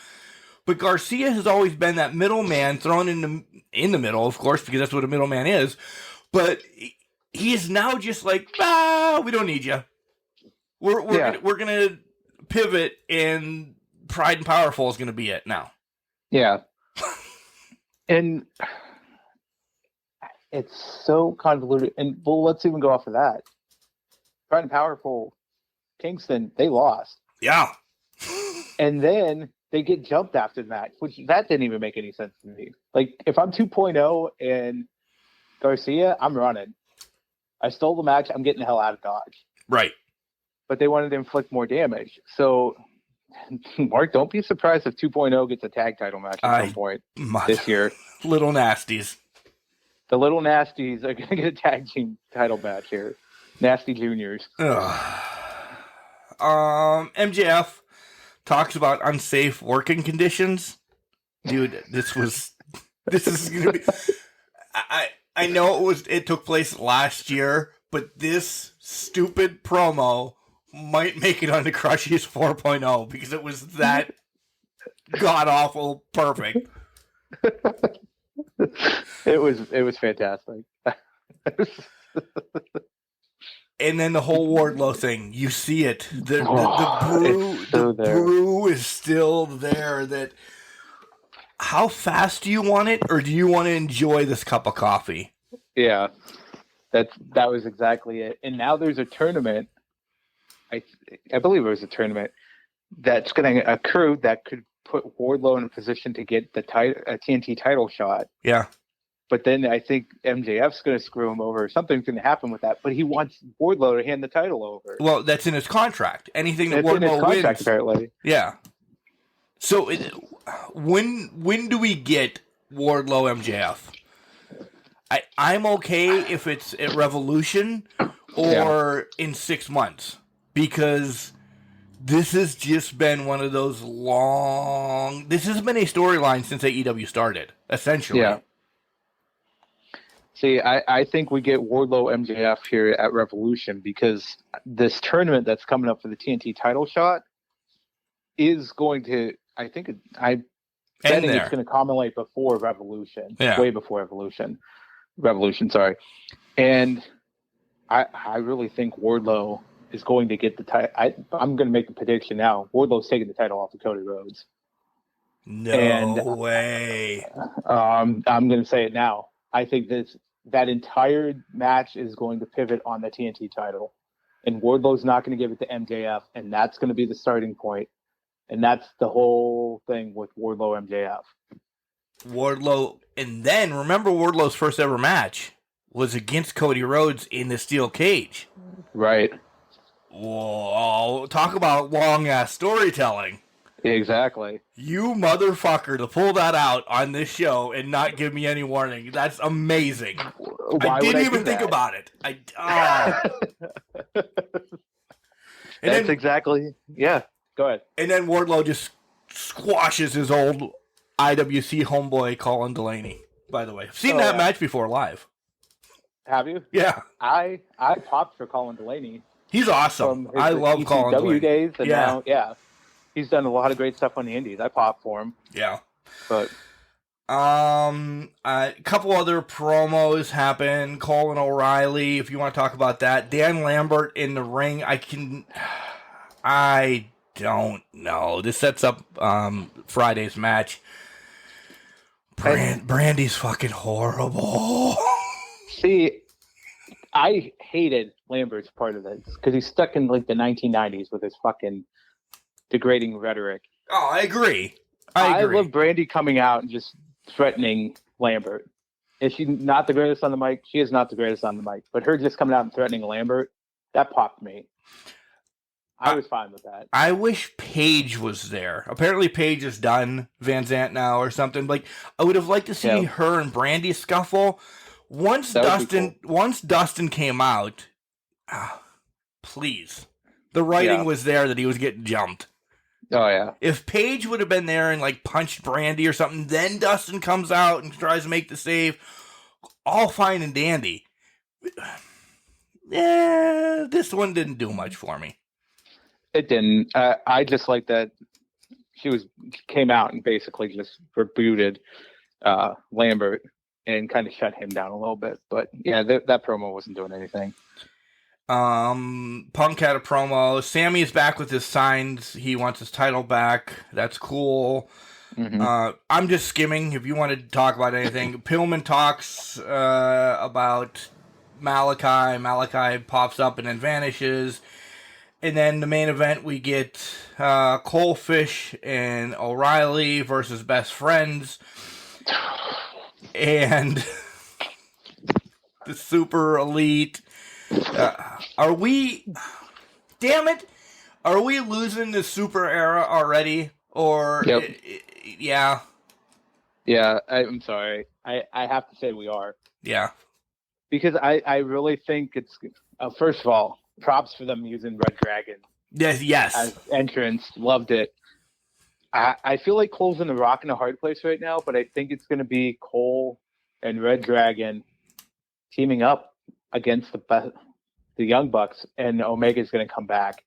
But Garcia has always been that middleman thrown in the middle, of course, because that's what a middleman is. But he is now just like, we don't need you. We're gonna pivot, and Pride and Powerful is gonna be it now. Yeah, and it's so convoluted. And well, let's even go off of that. Pride and Powerful, Kingston, they lost. Yeah, And then they get jumped after the match, which that didn't even make any sense to me. Like, if I'm 2.0 and Garcia, I'm running. I stole the match. I'm getting the hell out of Dodge. Right. But they wanted to inflict more damage. So, Mark, don't be surprised if 2.0 gets a tag title match at some point this year. Little Nasties. The Little Nasties are going to get a tag team title match here. Nasty Juniors. MJF talks about unsafe working conditions. Dude, this is going to be... I know it took place last year, but this stupid promo might make it onto Crushy's 4.0 because it was that god-awful perfect. It was fantastic. And then the whole Wardlow thing, you see it. The brew is still there. That how fast do you want it, or do you want to enjoy this cup of coffee? Yeah, that was exactly it. And now there's a tournament. I believe it was a tournament that's going to occur that could put Wardlow in a position to get a TNT title shot. Yeah. But then I think MJF's going to screw him over. Something's going to happen with that. But he wants Wardlow to hand the title over. Well, that's in his contract. Anything that Wardlow in his contract, wins, apparently. Yeah. So when do we get Wardlow MJF? I'm okay if it's at Revolution or in 6 months, because this has just been one of those long... This has been a storyline since AEW started, essentially. Yeah. See, I think we get Wardlow MJF here at Revolution, because this tournament that's coming up for the TNT title shot is going to... I'm betting it's going to culminate before Revolution. Yeah. Way before Revolution, sorry. And I really think Wardlow is going to get the title. I'm going to make a prediction now. Wardlow's taking the title off of Cody Rhodes. No way. I'm going to say it now. I think that entire match is going to pivot on the TNT title. And Wardlow's not going to give it to MJF, and that's going to be the starting point. And that's the whole thing with Wardlow MJF. Wardlow, and then remember Wardlow's first ever match was against Cody Rhodes in the steel cage. Right. Whoa, talk about long-ass storytelling. Exactly. You motherfucker to pull that out on this show and not give me any warning. That's amazing. I didn't even think about it. Exactly. Yeah. Go ahead. And then Wardlow just squashes his old IWC homeboy Colin Delaney, by the way. I've seen that match before live. Have you? Yeah. I popped for Colin Delaney. He's awesome. I love Colin Delaney. days, and now, he's done a lot of great stuff on the indies. I popped for him. Yeah. But a couple other promos happen. Colin O'Reilly, if you want to talk about that. Dan Lambert in the ring. I don't know. This sets up Friday's match. Brandy's fucking horrible. See, I hated Lambert's part of this because he's stuck in like the 1990s with his fucking degrading rhetoric. Oh, I agree. I love Brandy coming out and just threatening Lambert. Is she not the greatest on the mic? She is not the greatest on the mic. But her just coming out and threatening Lambert, that popped me. I was fine with that. I wish Paige was there. Apparently Paige is done Van Zant now or something. Like, I would have liked to see her and Brandy scuffle. Once Dustin came out, please. The writing was there that he was getting jumped. Oh, yeah. If Paige would have been there and, like, punched Brandy or something, then Dustin comes out and tries to make the save, all fine and dandy. This one didn't do much for me. It didn't. I just like that she came out and basically just rebooted Lambert and kind of shut him down a little bit. But yeah, that promo wasn't doing anything. Punk had a promo. Sammy is back with his signs. He wants his title back. That's cool. Mm-hmm. I'm just skimming. If you wanted to talk about anything, Pillman talks about Malachi. Malachi pops up and then vanishes. And then the main event, we get Cole, Fish, and O'Reilly versus Best Friends. And the Super Elite. Are we... Damn it! Are we losing the Super Era already? Or... Yep. Yeah. Yeah, I'm sorry. I have to say we are. Yeah. Because I really think it's... first of all, props for them using Red Dragon Yes. as entrance. Loved it. I feel like Cole's in a rock and a hard place right now, but I think it's going to be Cole and Red Dragon teaming up against the Young Bucks, and Omega's going to come back,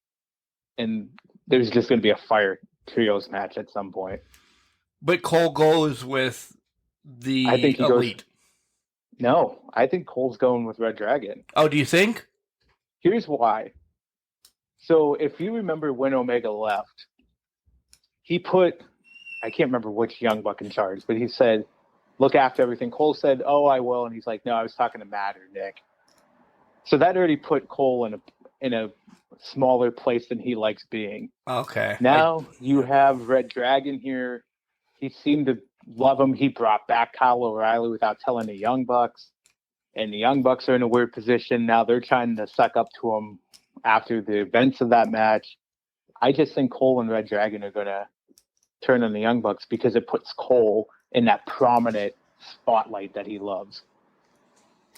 and there's just going to be a fire trios match at some point. But Cole goes with the I think he Elite. No, I think Cole's going with Red Dragon. Oh, do you think? Here's why. So if you remember when Omega left, he put, I can't remember which Young Buck in charge, but he said, look after everything. Cole said, oh, I will. And he's like, no, I was talking to Matt or Nick. So that already put Cole in a smaller place than he likes being. Okay. Now you have Red Dragon here. He seemed to love him. He brought back Kyle O'Reilly without telling the Young Bucks. And the Young Bucks are in a weird position. Now they're trying to suck up to him after the events of that match. I just think Cole and Red Dragon are going to turn on the Young Bucks because it puts Cole in that prominent spotlight that he loves.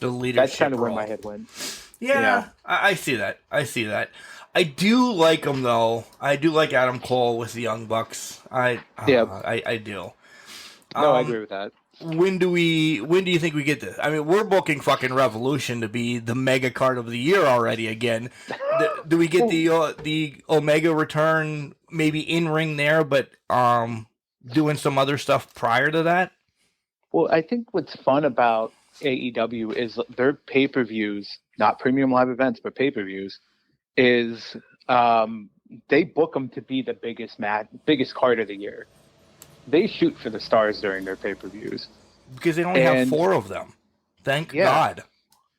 The leadership That's kind of role. where my head went. Yeah. I see that. I do like him, though. I do like Adam Cole with the Young Bucks. I do. No, I agree with that. When do you think we get this? I mean, we're booking fucking Revolution to be the mega card of the year already again. Do we get the Omega return maybe in ring there, but doing some other stuff prior to that? Well, I think what's fun about AEW is their pay-per-views, not premium live events, but pay-per-views, is they book them to be the biggest card of the year. They shoot for the stars during their pay-per-views. Because they only have 4 of them. Thank God.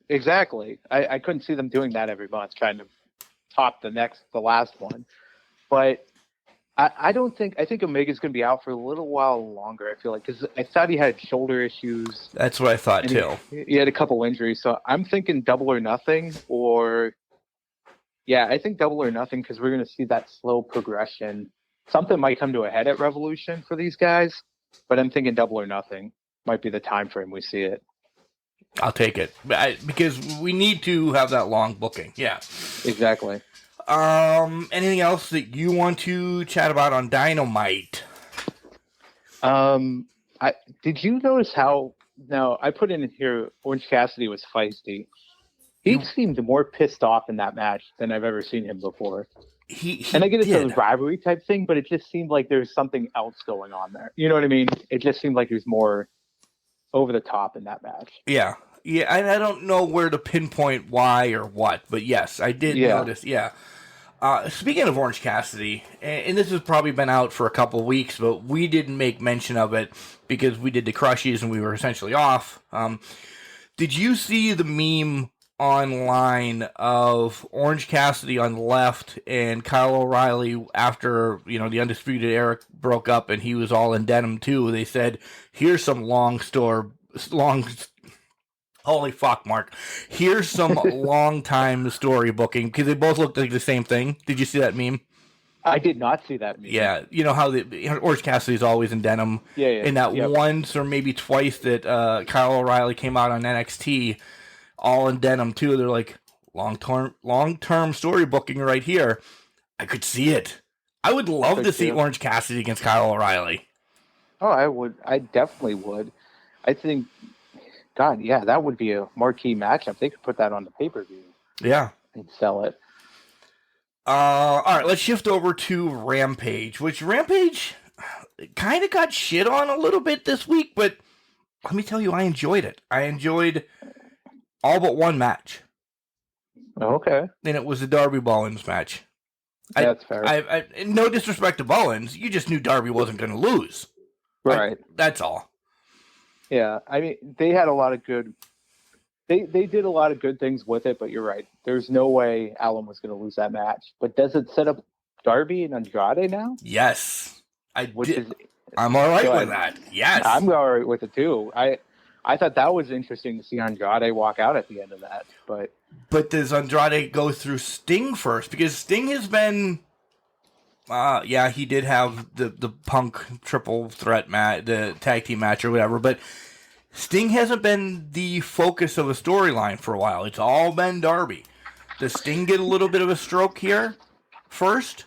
Exactly. I couldn't see them doing that every month, trying to top the last one. But I think Omega's going to be out for a little while longer, I feel like, because I thought he had shoulder issues. That's what I thought, too. He had a couple injuries. So I'm thinking Double or Nothing, I think Double or Nothing, because we're going to see that slow progression. Something might come to a head at Revolution for these guys, but I'm thinking Double or Nothing might be the time frame we see it. I'll take it. Because we need to have that long booking. Yeah. Exactly. Anything else that you want to chat about on Dynamite? Did you notice how, now I put in here Orange Cassidy was feisty. He seemed more pissed off in that match than I've ever seen him before. And I get it's a rivalry type thing, but it just seemed like there's something else going on there. You know what I mean? It just seemed like he was more over the top in that match. Yeah, and I don't know where to pinpoint why or what, but yes, I did notice. Yeah. Speaking of Orange Cassidy, and this has probably been out for a couple of weeks, but we didn't make mention of it because we did the crushies and we were essentially off. Did you see the meme online of Orange Cassidy on the left and Kyle O'Reilly after, the Undisputed Era broke up and he was all in denim too? They said, here's some holy fuck, Mark. Here's some long time story booking, because they both looked like the same thing. Did you see that meme? I did not see that meme. Yeah, you know how Orange Cassidy's always in denim. Yeah. And that once or maybe twice that Kyle O'Reilly came out on NXT, all in denim too. They're like, long-term story booking right here. I could see it. I would love to see Orange Cassidy against Kyle O'Reilly. Oh, I would. I definitely would. I think, God, yeah, that would be a marquee matchup. They could put that on the pay-per-view. Yeah. And sell it. All right, let's shift over to Rampage, which Rampage kind of got shit on a little bit this week, but let me tell you, I enjoyed it. I enjoyed all but one match. Okay. And it was the Darby Bowens match. That's fair. No disrespect to Bowens, you just knew Darby wasn't going to lose. Right. That's all. Yeah, I mean, they had a lot of good They did a lot of good things with it, but you're right. There's no way Allen was going to lose that match. But does it set up Darby and Andrade now? Yes. Which is I'm all right Go with ahead. that. Yes. I'm all right with it too. I thought that was interesting to see Andrade walk out at the end of that. But does Andrade go through Sting first? Because Sting has been, he did have the Punk triple threat match, the tag team match or whatever, but Sting hasn't been the focus of a storyline for a while. It's all been Darby. Does Sting get a little bit of a stroke here first?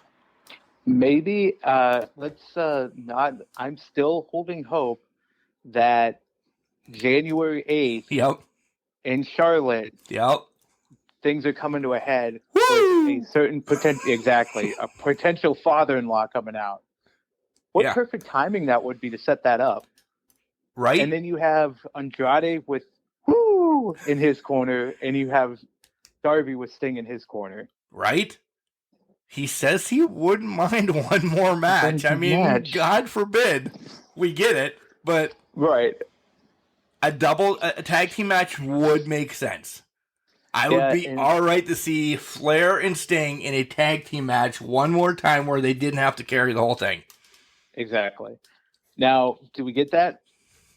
Maybe let's not. I'm still holding hope that January 8th Yep. in Charlotte, Yep. things are coming to a head Woo! with a certain a potential father-in-law coming out. What perfect timing that would be to set that up. Right? And then you have Andrade with woo in his corner, and you have Darby with Sting in his corner. Right? He says he wouldn't mind one more match. I mean, God forbid we get it, but right, a tag team match would make sense. I would be all right to see Flair and Sting in a tag team match one more time where they didn't have to carry the whole thing. Exactly. Now, do we get that?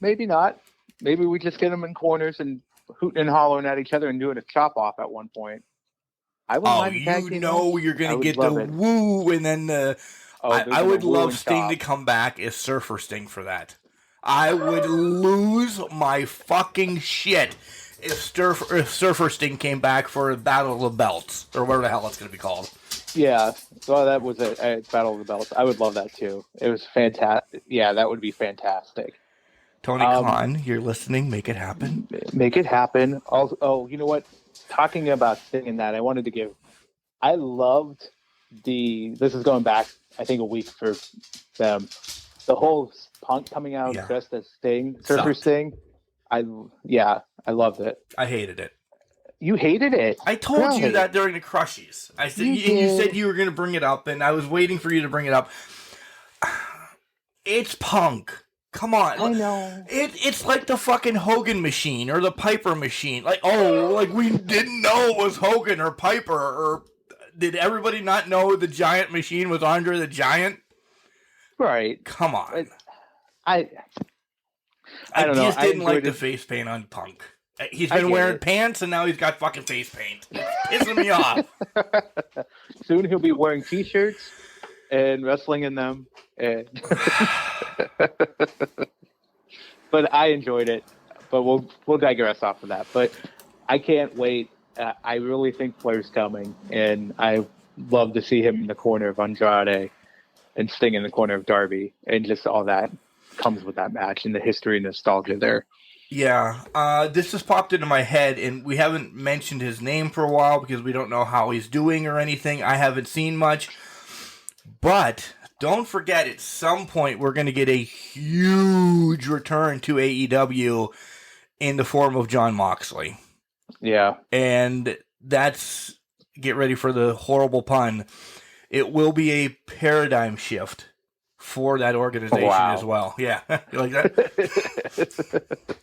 Maybe not. Maybe we just get them in corners and hooting and hollering at each other and doing a chop off at one point. I wouldn't mind a tag team match. You're going to get the woo and then the. I would love Sting to come back as Surfer Sting for that. I would lose my fucking shit if Surfer Sting came back for a Battle of the Belts or whatever the hell it's going to be called. Yeah, well, that was a Battle of the Belts. I would love that too. It was fantastic. Yeah, that would be fantastic. Tony Khan, you're listening. Make it happen. Make it happen. Also, you know what? Talking about Sting and that, I loved this is going back, I think, a week for them. The whole Punk coming out dressed as Sting, Surfer Sting. I loved it. I hated it. You hated it? I told you that during the Crushies. I said you said you were going to bring it up, and I was waiting for you to bring it up. It's Punk. Come on. I know. It's like the fucking Hogan machine or the Piper machine. Like we didn't know it was Hogan or Piper, or did everybody not know the Giant machine was Andre the Giant? Right. Come on. I don't know. I just didn't like the face paint on Punk. He's been wearing pants and now he's got fucking face paint. It's pissing me off. Soon he'll be wearing t-shirts and wrestling in them. And but I enjoyed it. But we'll digress off of that. But I can't wait. I really think Flair's coming, and I love to see him in the corner of Andrade and Sting in the corner of Darby, and just all that comes with that match and the history and nostalgia there. Yeah, this just popped into my head, and we haven't mentioned his name for a while because we don't know how he's doing or anything. I haven't seen much, but don't forget, at some point we're going to get a huge return to AEW in the form of Jon Moxley. Yeah, and that's, get ready for the horrible pun, it will be a paradigm shift for that organization as well. Yeah, you like that?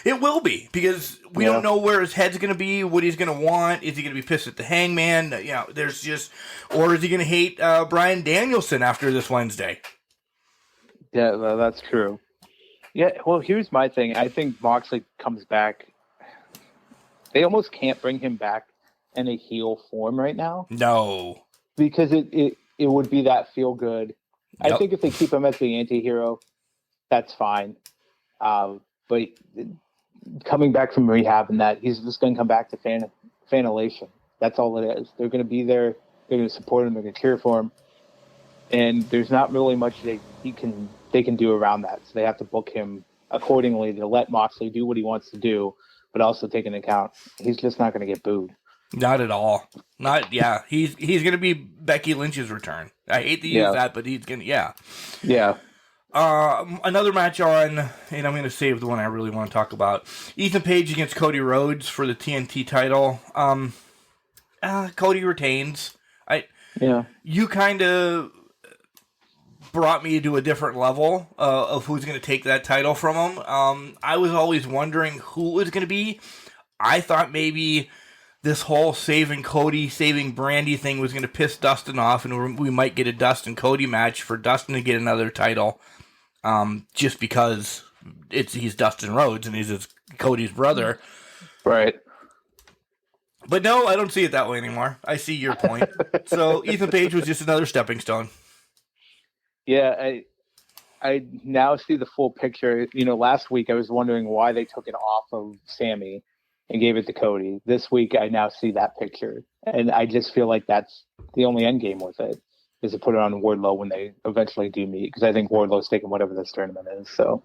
It will be, because we don't know where his head's going to be, what he's going to want. Is he going to be pissed at the Hangman? You know, there's just, or is he going to hate Bryan Danielson after this Wednesday? Yeah, that's true. Yeah, well, here's my thing. I think Moxley comes back. They almost can't bring him back in a heel form right now. No. Because it would be that feel good. Yep. I think if they keep him as the anti-hero, that's fine. But coming back from rehab and that, he's just going to come back to fan elation. That's all it is. They're going to be there. They're going to support him. They're going to cheer for him. And there's not really much they can do around that. So they have to book him accordingly to let Moxley do what he wants to do, but also take into account he's just not going to get booed. Not at all. He's going to be Becky Lynch's return. I hate to use that, but he's going to, Yeah. Another match on, and I'm going to save the one I really want to talk about. Ethan Page against Cody Rhodes for the TNT title. Cody retains. You kind of brought me to a different level of who's going to take that title from him. I was always wondering who it was going to be. I thought maybe this whole saving Cody, saving Brandy thing was going to piss Dustin off, and we might get a Dustin Cody match for Dustin to get another title, just because he's Dustin Rhodes and he's Cody's brother. Right. But no, I don't see it that way anymore. I see your point. So Ethan Page was just another stepping stone. Yeah, I now see the full picture. Last week I was wondering why they took it off of Sammy and gave it to Cody. This week I now see that picture, and I just feel like that's the only end game with it, is to put it on Wardlow when they eventually do meet, because I think Wardlow's taking whatever this tournament is. So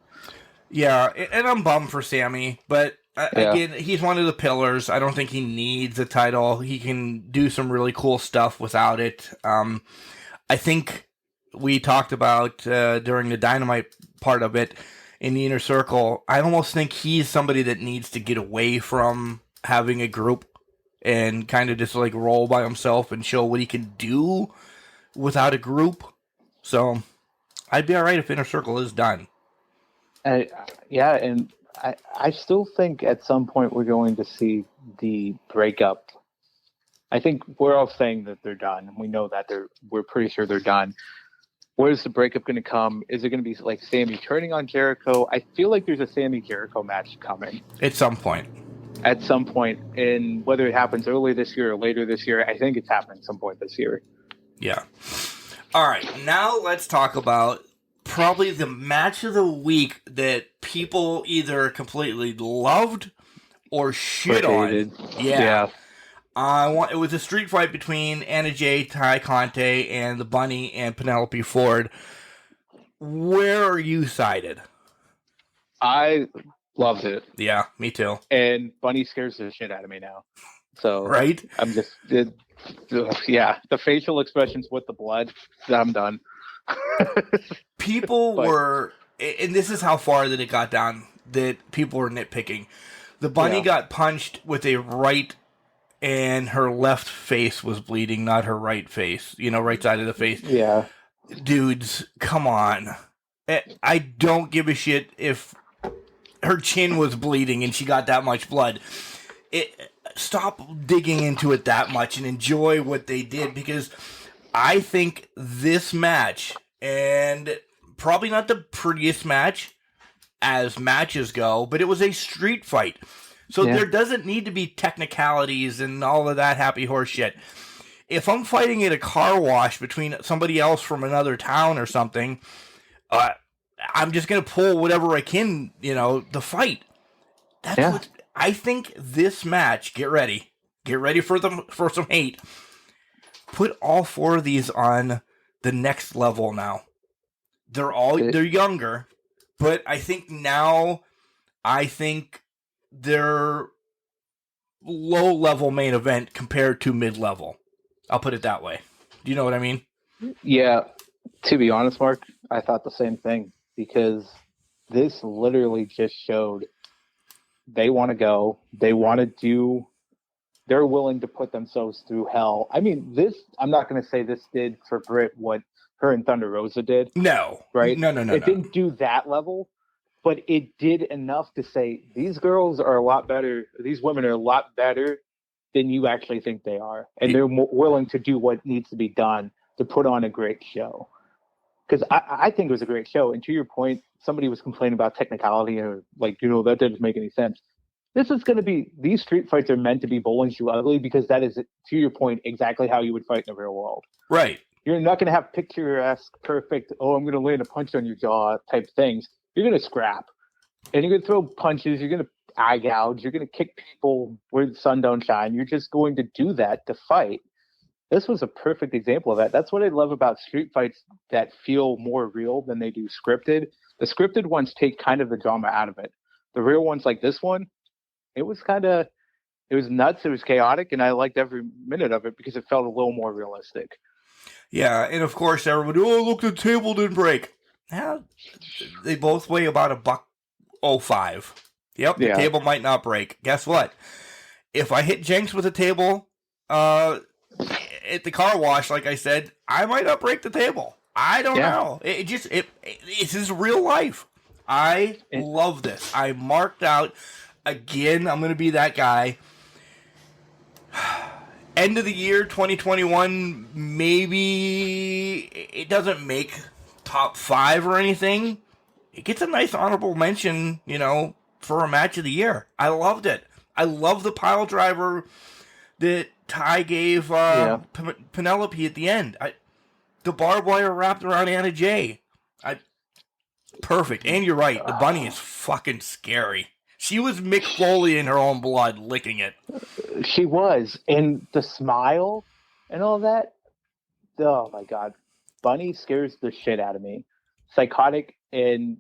yeah, and I'm bummed for Sammy, but again, he's one of the pillars. I don't think he needs a title. He can do some really cool stuff without it. I think we talked about during the Dynamite part of it in the Inner Circle, I almost think he's somebody that needs to get away from having a group and kind of just like roll by himself and show what he can do without a group. So I'd be all right if Inner Circle is done. and I still think at some point we're going to see the breakup. I think we're all saying that they're done, and we know that we're pretty sure they're done. Where's the breakup going to come? Is it going to be like Sammy turning on Jericho? I feel like there's a Sammy Jericho match coming. At some point. And whether it happens early this year or later this year, I think it's happening at some point this year. Yeah. All right, now let's talk about probably the match of the week that people either completely loved or shit on. Yeah. It was a street fight between Anna Jay, Ty Conte, and the Bunny and Penelope Ford. Where are you sided? I loved it. Yeah, me too. And Bunny scares the shit out of me now. So right? I'm just the facial expressions with the blood, I'm done. People were, and this is how far that it got down, that people were nitpicking. The Bunny got punched with a right, and her left face was bleeding, not her right face. Right side of the face. Yeah. Dudes, come on. I don't give a shit if her chin was bleeding and she got that much blood. Stop digging into it that much and enjoy what they did, because I think this match, and probably not the prettiest match as matches go, but it was a street fight. So there doesn't need to be technicalities and all of that happy horse shit. If I'm fighting at a car wash between somebody else from another town or something, I'm just going to pull whatever I can, the fight. That's what I think this match, get ready for some hate. Put all four of these on the next level now. They're younger, but I think they're low-level main event compared to mid-level. I'll put it that way. Do you know what I mean? Yeah. To be honest, Mark, I thought the same thing, because this literally just showed they want to go. They want to do. They're willing to put themselves through hell. I mean, I'm not going to say this did for Britt what her and Thunder Rosa did. No. Right? No. It didn't do that level. But it did enough to say these girls are a lot better. These women are a lot better than you actually think they are. And they're willing to do what needs to be done to put on a great show. Because I think it was a great show. And to your point, somebody was complaining about technicality or that didn't make any sense. This is going to be, these street fights are meant to be bowling shoe ugly, because that is, to your point, exactly how you would fight in the real world. Right. You're not going to have picturesque, perfect, I'm going to land a punch on your jaw type things. You're going to scrap, and you're going to throw punches. You're going to eye gouge. You're going to kick people where the sun don't shine. You're just going to do that to fight. This was a perfect example of that. That's what I love about street fights that feel more real than they do scripted. The scripted ones take kind of the drama out of it. The real ones like this one, it was nuts. It was chaotic, and I liked every minute of it because it felt a little more realistic. Yeah, and of course everybody, look, the table didn't break. Now, they both weigh about $1.05. Yep, the table might not break. Guess what? If I hit Jenks with a table at the car wash, like I said, I might not break the table. I don't know. It's his real life. I love this. I marked out again. I'm going to be that guy. End of the year 2021, maybe it doesn't make top 5 or anything. It gets a nice honorable mention, for a match of the year. I loved it. I love the pile driver that Ty gave Penelope at the end. The barbed wire wrapped around Anna Jay. Perfect. And you're right. The bunny is fucking scary. She was Mick Foley in her own blood, licking it. She was. And the smile and all that. Oh, my God. Bunny scares the shit out of me. Psychotic and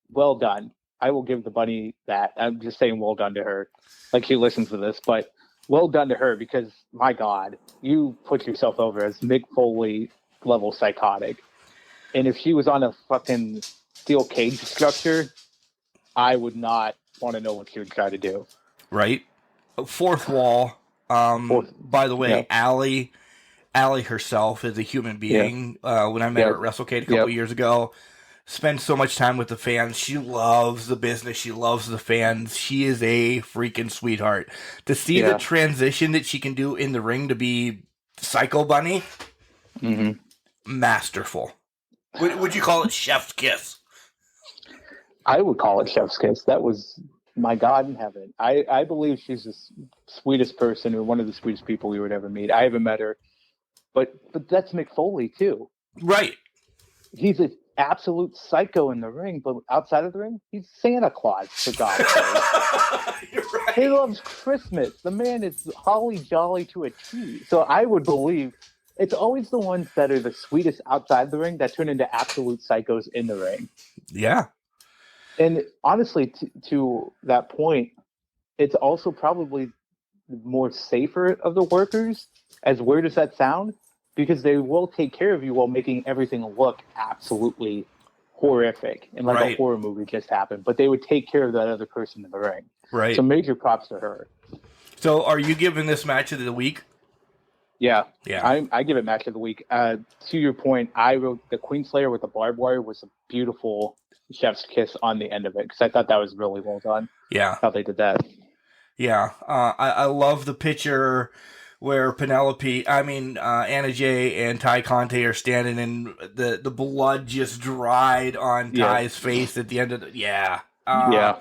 well done. I will give the bunny that. I'm just saying well done to her. Like she listens to this. But well done to her because, my God, you put yourself over as Mick Foley level psychotic. And if she was on a fucking steel cage structure, I would not want to know what she would try to do. Right. Fourth wall. By the way, Allie herself is a human being. When I met her at WrestleCade a couple years ago, spends so much time with the fans. She loves the business. She loves the fans. She is a freaking sweetheart. To see the transition that she can do in the ring to be Psycho Bunny, masterful. Would you call it chef's kiss? I would call it chef's kiss. That was my God in heaven. I believe she's the sweetest person or one of the sweetest people we would ever meet. I haven't met her, but that's Mick Foley too. Right. He's an absolute psycho in the ring, but outside of the ring, he's Santa Claus, for God's sake. You're right. He loves Christmas. The man is holly jolly to a T. So I would believe it's always the ones that are the sweetest outside the ring that turn into absolute psychos in the ring. Yeah. And honestly, to that point, it's also probably more safer of the workers, as weird as that sound, because they will take care of you while making everything look absolutely horrific and like a horror movie just happened. But they would take care of that other person in the ring. Right. So major props to her. So are you giving this match of the week? Yeah. Yeah. I give it match of the week. To your point, I wrote the Queen Slayer with the barbed wire was a beautiful chef's kiss on the end of it because I thought that was really well done. Yeah. How they did that. Yeah. I love the picture where Anna Jay and Ty Conte are standing and the blood just dried on Ty's face at the end of the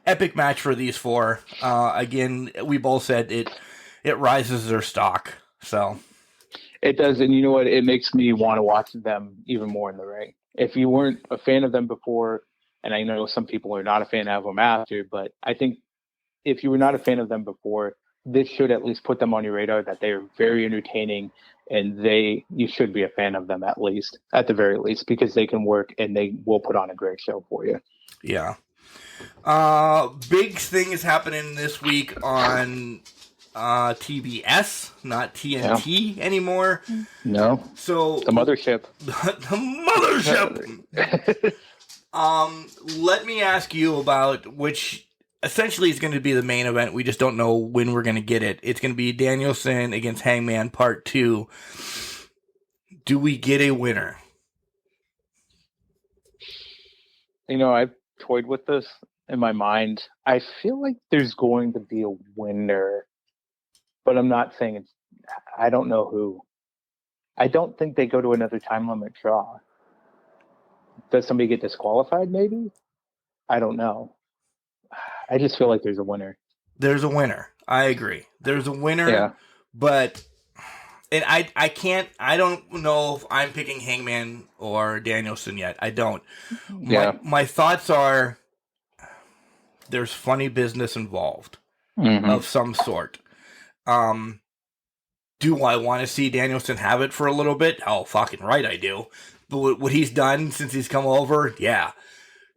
epic match for these four. Again, we both said it rises their stock. So it does, and you know what? It makes me want to watch them even more in the ring. If you weren't a fan of them before, and I know some people are not a fan of them after, but I think if you were not a fan of them before, this should at least put them on your radar that they are very entertaining, and you should be a fan of them at the very least, because they can work and they will put on a great show for you. Yeah. Big thing is happening this week on TBS, not TNT anymore. No. So the mothership. The mothership. Let me ask you about which essentially is going to be the main event. We just don't know when we're going to get it. It's going to be Danielson against Hangman Part 2. Do we get a winner? I've toyed with this in my mind. I feel like there's going to be a winner, but I'm not saying I don't know who. I don't think they go to another time limit draw. Does somebody get disqualified maybe? I don't know. I just feel like there's a winner. There's a winner. I agree. There's a winner, but I don't know if I'm picking Hangman or Danielson yet. I don't. My thoughts are there's funny business involved of some sort. Do I want to see Danielson have it for a little bit? Oh, fucking right I do. But what he's done since he's come over, yeah.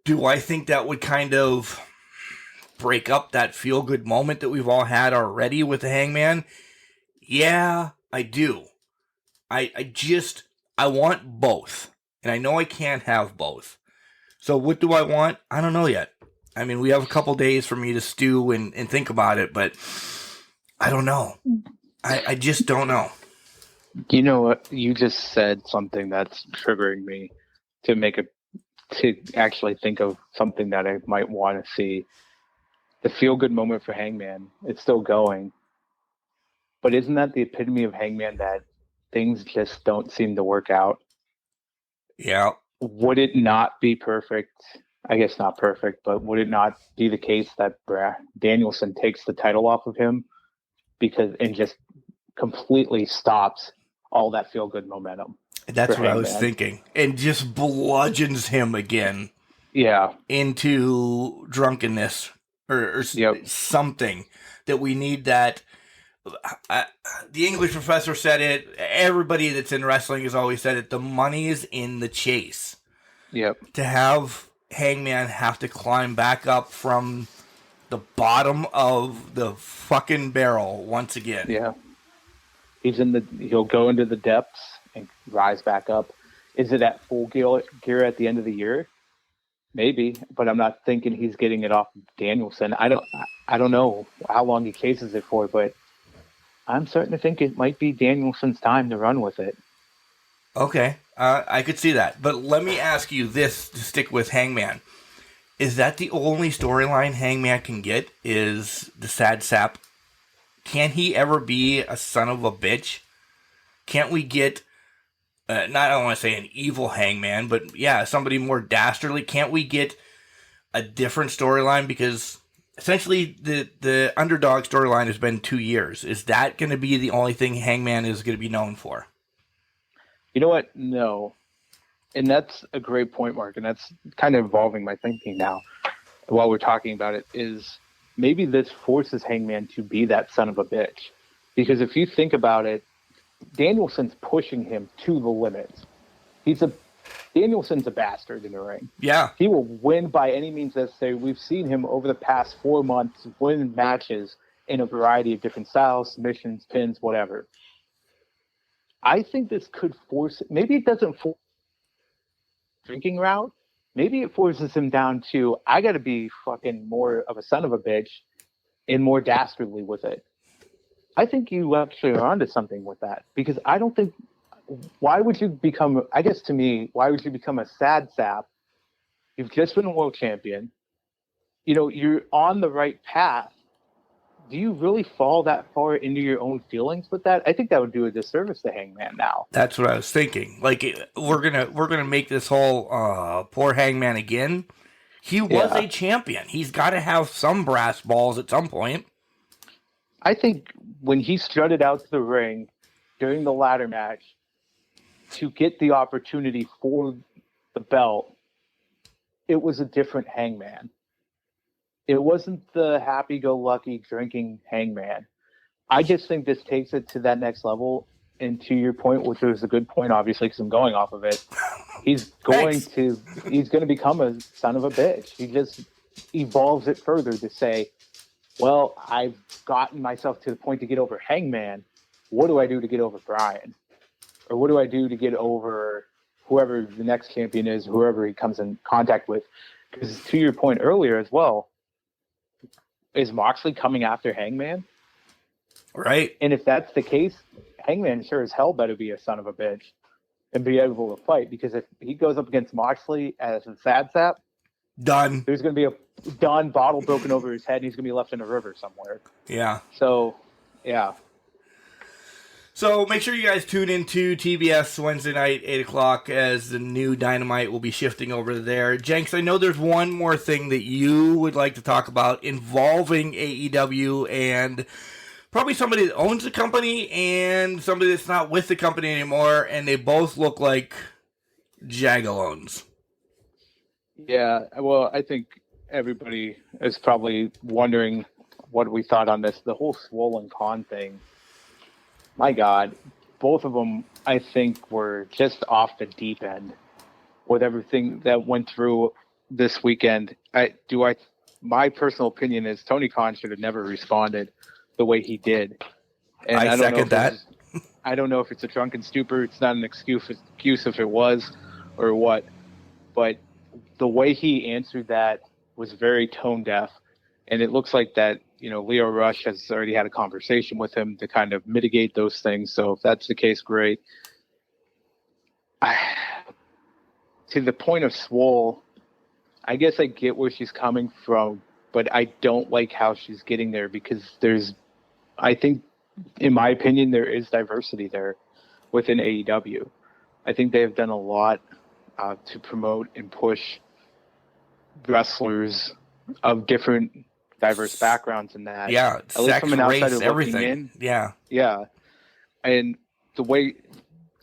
Do I think that would kind of break up that feel-good moment that we've all had already with the Hangman? Yeah, I do. I want both. And I know I can't have both. So what do I want? I don't know yet. I mean, we have a couple days for me to stew and think about it, but I don't know. I just don't know. You know what? You just said something that's triggering me to actually think of something that I might want to see. The feel good moment for Hangman. It's still going. But isn't that the epitome of Hangman, that things just don't seem to work out? Yeah. Would it not be perfect? I guess not perfect, but would it not be the case that Danielson takes the title off of him and just completely stops all that feel good momentum? That's For what I was Hangman. thinking. And just bludgeons him again. Yeah. Into drunkenness or Yep. something that we need that. The English professor said it. Everybody that's in wrestling has always said it. The money is in the chase. Yep. To have Hangman have to climb back up from the bottom of the fucking barrel once again. Yeah. He'll go into the depths and rise back up. Is it at full gear at the end of the year? Maybe, but I'm not thinking he's getting it off Danielson. I don't know how long he cases it for, but I'm starting to think it might be Danielson's time to run with it. Okay, I could see that. But let me ask you this to stick with Hangman. Is that the only storyline Hangman can get, is the sad sap? Can he ever be a son of a bitch? Can't we get, I don't want to say an evil Hangman, but yeah, somebody more dastardly? Can't we get a different storyline? Because essentially the underdog storyline has been 2 years. Is that going to be the only thing Hangman is going to be known for? You know what? No. And that's a great point, Mark. And that's kind of evolving my thinking now while we're talking about it, is maybe this forces Hangman to be that son of a bitch. Because if you think about it, Danielson's pushing him to the limits. Danielson's a bastard in the ring. Yeah. He will win by any means necessary. We've seen him over the past 4 months win matches in a variety of different styles, submissions, pins, whatever. I think this could force, maybe it doesn't force drinking route. Maybe it forces him down to, I got to be fucking more of a son of a bitch and more dastardly with it. I think you actually are onto something with that, because I don't think, why would you become, I guess to me, why would you become a sad sap? You've just been a world champion. You know, you're on the right path. Do you really fall that far into your own feelings with that? I think that would do a disservice to Hangman now. That's what I was thinking. Like, we're gonna make this whole poor Hangman again. He was a champion. He's got to have some brass balls at some point. I think when he strutted out to the ring during the ladder match to get the opportunity for the belt, it was a different Hangman. It wasn't the happy-go-lucky drinking Hangman. I just think this takes it to that next level. And to your point, which was a good point, obviously, because I'm going off of it, he's going to become a son of a bitch. He just evolves it further to say, well, I've gotten myself to the point to get over Hangman. What do I do to get over Bryan? Or what do I do to get over whoever the next champion is, whoever he comes in contact with? Because to your point earlier as well, is Moxley coming after Hangman? Right. And if that's the case, Hangman sure as hell better be a son of a bitch and be able to fight, because if he goes up against Moxley as a sad sap, done. There's going to be a done bottle broken over his head, and he's going to be left in a river somewhere. Yeah. So, yeah. So make sure you guys tune into TBS Wednesday night, 8 o'clock, as the new Dynamite will be shifting over there. Jenks, I know there's one more thing that you would like to talk about involving AEW and probably somebody that owns the company and somebody that's not with the company anymore, and they both look like jagalones. Yeah, well, I think everybody is probably wondering what we thought on this. The whole Swollen Con thing. My God, both of them, I think, were just off the deep end with everything that went through this weekend. My personal opinion is Tony Khan should have never responded the way he did. And I second that. I don't know if it's a drunken stupor. It's not an excuse if it was or what. But the way he answered that was very tone deaf. And it looks like that Leo Rush has already had a conversation with him to kind of mitigate those things. So if that's the case, great. To the point of Swole, I guess I get where she's coming from, but I don't like how she's getting there because I think, in my opinion, there is diversity there within AEW. I think they have done a lot to promote and push wrestlers of different diverse backgrounds in that. Yeah, at least from an outsider looking everything. in. Yeah. And the way,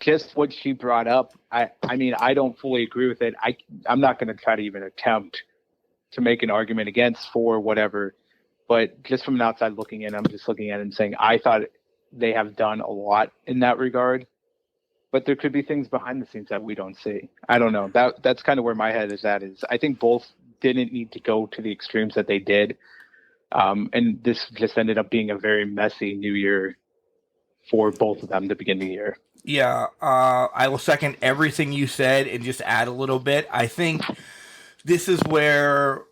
just what she brought up, I mean, I don't fully agree with it. I'm not going to try to even attempt to make an argument against, for, whatever. But just from an outside looking in, I'm just looking at it and saying, I thought they have done a lot in that regard. But there could be things behind the scenes that we don't see. I don't know. That's kind of where my head is at. I think both didn't need to go to the extremes that they did. And this just ended up being a very messy New Year for both of them to begin the year. Yeah, I will second everything you said and just add a little bit. I think this is where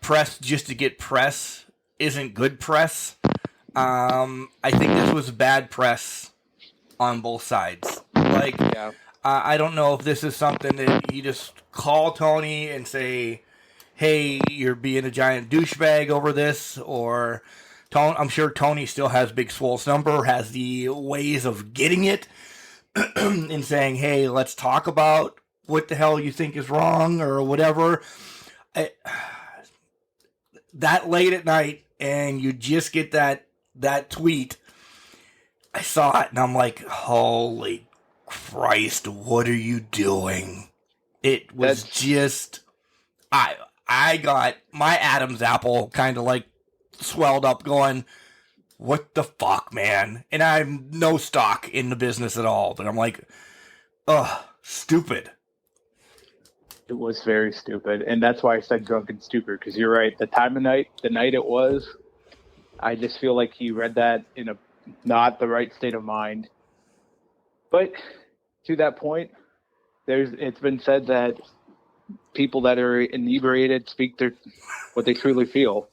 press just to get press isn't good press. I think this was bad press on both sides. Like, I don't know if this is something that you just call Tony and say, hey, you're being a giant douchebag over this, or I'm sure Tony still has Big Swole's number, has the ways of getting it, and saying, hey, let's talk about what the hell you think is wrong, or whatever. That late at night, and you just get that tweet, I saw it, and I'm like, holy Christ, what are you doing? It was just, I got my Adam's apple kind of like swelled up going, what the fuck, man? And I'm no stock in the business at all, but I'm like, ugh, stupid. It was very stupid, and that's why I said drunk and stupid, because you're right. The time of night, the night it was, I just feel like he read that in a not the right state of mind. But to that point, it's been said that people that are inebriated speak what they truly feel.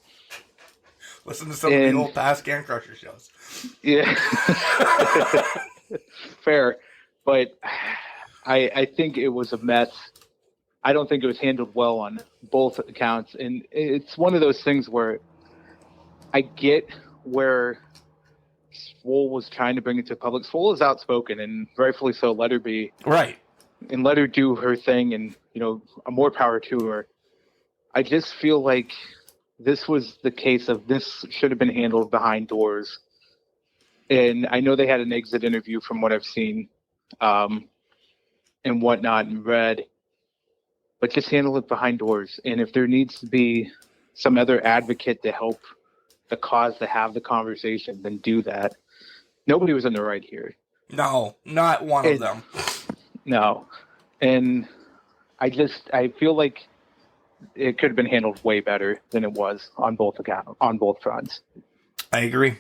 Listen to some of the old past Can Crusher shows. Yeah. Fair. But I think it was a mess. I don't think it was handled well on both accounts. And it's one of those things where I get where Swole was trying to bring it to public. Swole is outspoken, and rightfully so. Let her be. Right. And let her do her thing, and, more power to her. I just feel like this was the case of this should have been handled behind doors. And I know they had an exit interview from what I've seen and whatnot and read, but just handle it behind doors. And if there needs to be some other advocate to help the cause to have the conversation, then do that. Nobody was in the right here. No, not one of them. No. And I feel like it could have been handled way better than it was on both fronts. I agree.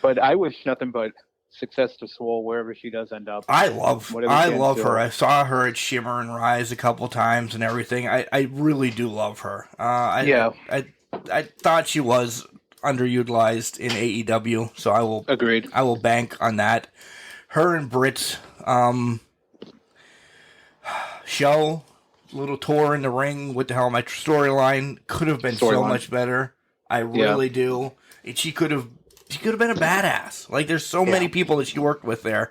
But I wish nothing but success to Swole wherever she does end up. I love her. I saw her at Shimmer and Rise a couple times and everything. I really do love her. I thought she was underutilized in AEW, so I will agreed. I will bank on that. Her and Britt's show, little tour in the ring with the Hell My storyline could have been so much better. I really do. And she could have been a badass. Like, there's so many people that she worked with there.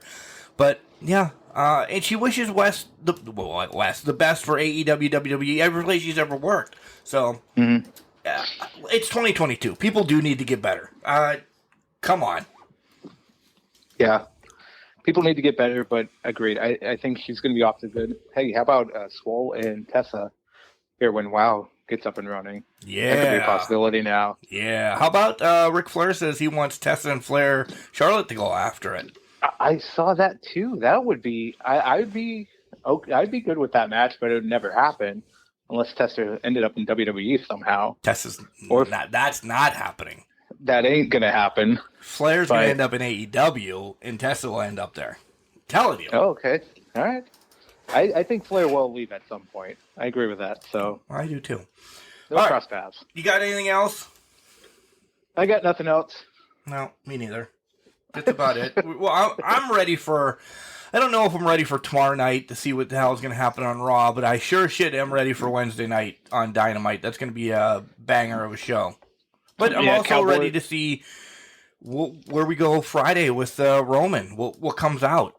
But and she wishes West the best for AEW, WWE, every place she's ever worked. So it's 2022. People do need to get better. Come on. Yeah. People need to get better, but agreed. I think she's going to be off to good. Hey, how about Swole and Tessa here when WoW gets up and running? Yeah. That could be a possibility now. Yeah. How about Ric Flair says he wants Tessa and Flair, Charlotte to go after it? I saw that too. That would be I'd be good with that match, but it would never happen unless Tessa ended up in WWE somehow. That's not happening. That ain't going to happen. Flair's going to end up in AEW, and Tessa will end up there. I'm telling you. Oh, okay. All right. I think Flair will leave at some point. I agree with that. So I do too. They'll cross paths. You got anything else? I got nothing else. No, me neither. That's about it. Well, I'm ready for. I don't know if I'm ready for tomorrow night to see what the hell is going to happen on Raw, but I sure shit am ready for Wednesday night on Dynamite. That's going to be a banger of a show. But I'm also ready to see where we go Friday with Roman. What comes out?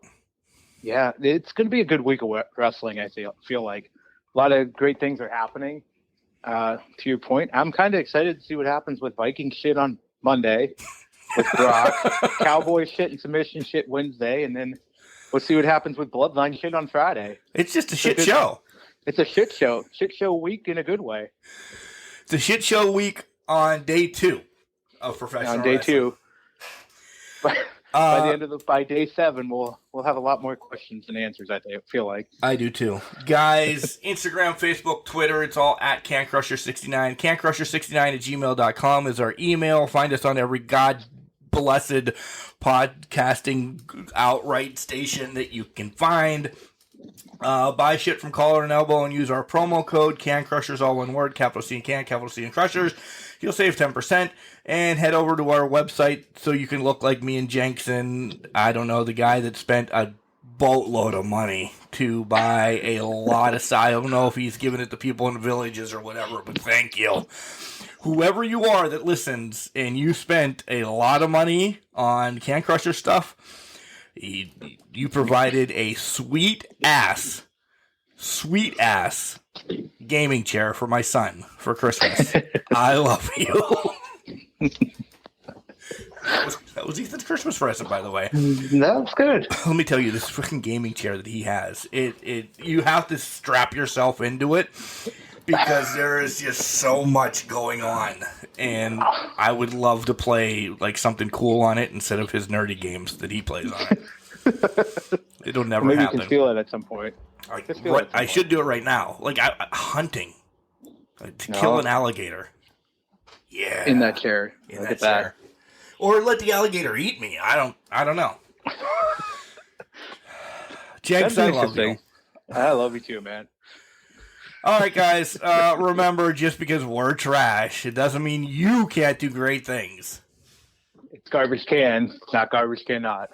Yeah, it's going to be a good week of wrestling. I feel like a lot of great things are happening. To your point, I'm kind of excited to see what happens with Viking shit on Monday, with Brock, Cowboy shit and submission shit Wednesday, and then we'll see what happens with Bloodline shit on Friday. It's just a shit show. It's a shit show. Shit show week in a good way. It's a shit show week on day 2 of professional wrestling. On day 2. By day 7, we'll have a lot more questions than answers. I feel like. I do too, guys. Instagram, Facebook, Twitter. It's all at CanCrusher69. CanCrusher69@gmail.com is our email. Find us on every god blessed podcasting outright station that you can find. Buy shit from Collar and Elbow and use our promo code CanCrushers, all one word, capital C and Can, capital C and Crushers. You'll save 10%, and head over to our website so you can look like me and Jenks and, I don't know, the guy that spent a boatload of money to buy a lot of I don't know if he's giving it to people in the villages or whatever, but thank you. Whoever you are that listens and you spent a lot of money on Can Crusher stuff, you provided a sweet ass gaming chair for my son for Christmas. I love you. That was Ethan's Christmas present, by the way. That's good. Let me tell you, this freaking gaming chair that he has, you have to strap yourself into it because there is just so much going on, and I would love to play like something cool on it instead of his nerdy games that he plays on it. It'll never Maybe happen. You can feel it at some point. I should do it right now. Like hunting to kill an alligator. Yeah, in that chair. In that chair. Or let the alligator eat me. I don't know. Jenks, I love you. I love you too, man. All right, guys. Remember, just because we're trash, it doesn't mean you can't do great things. It's garbage can, not garbage cannot.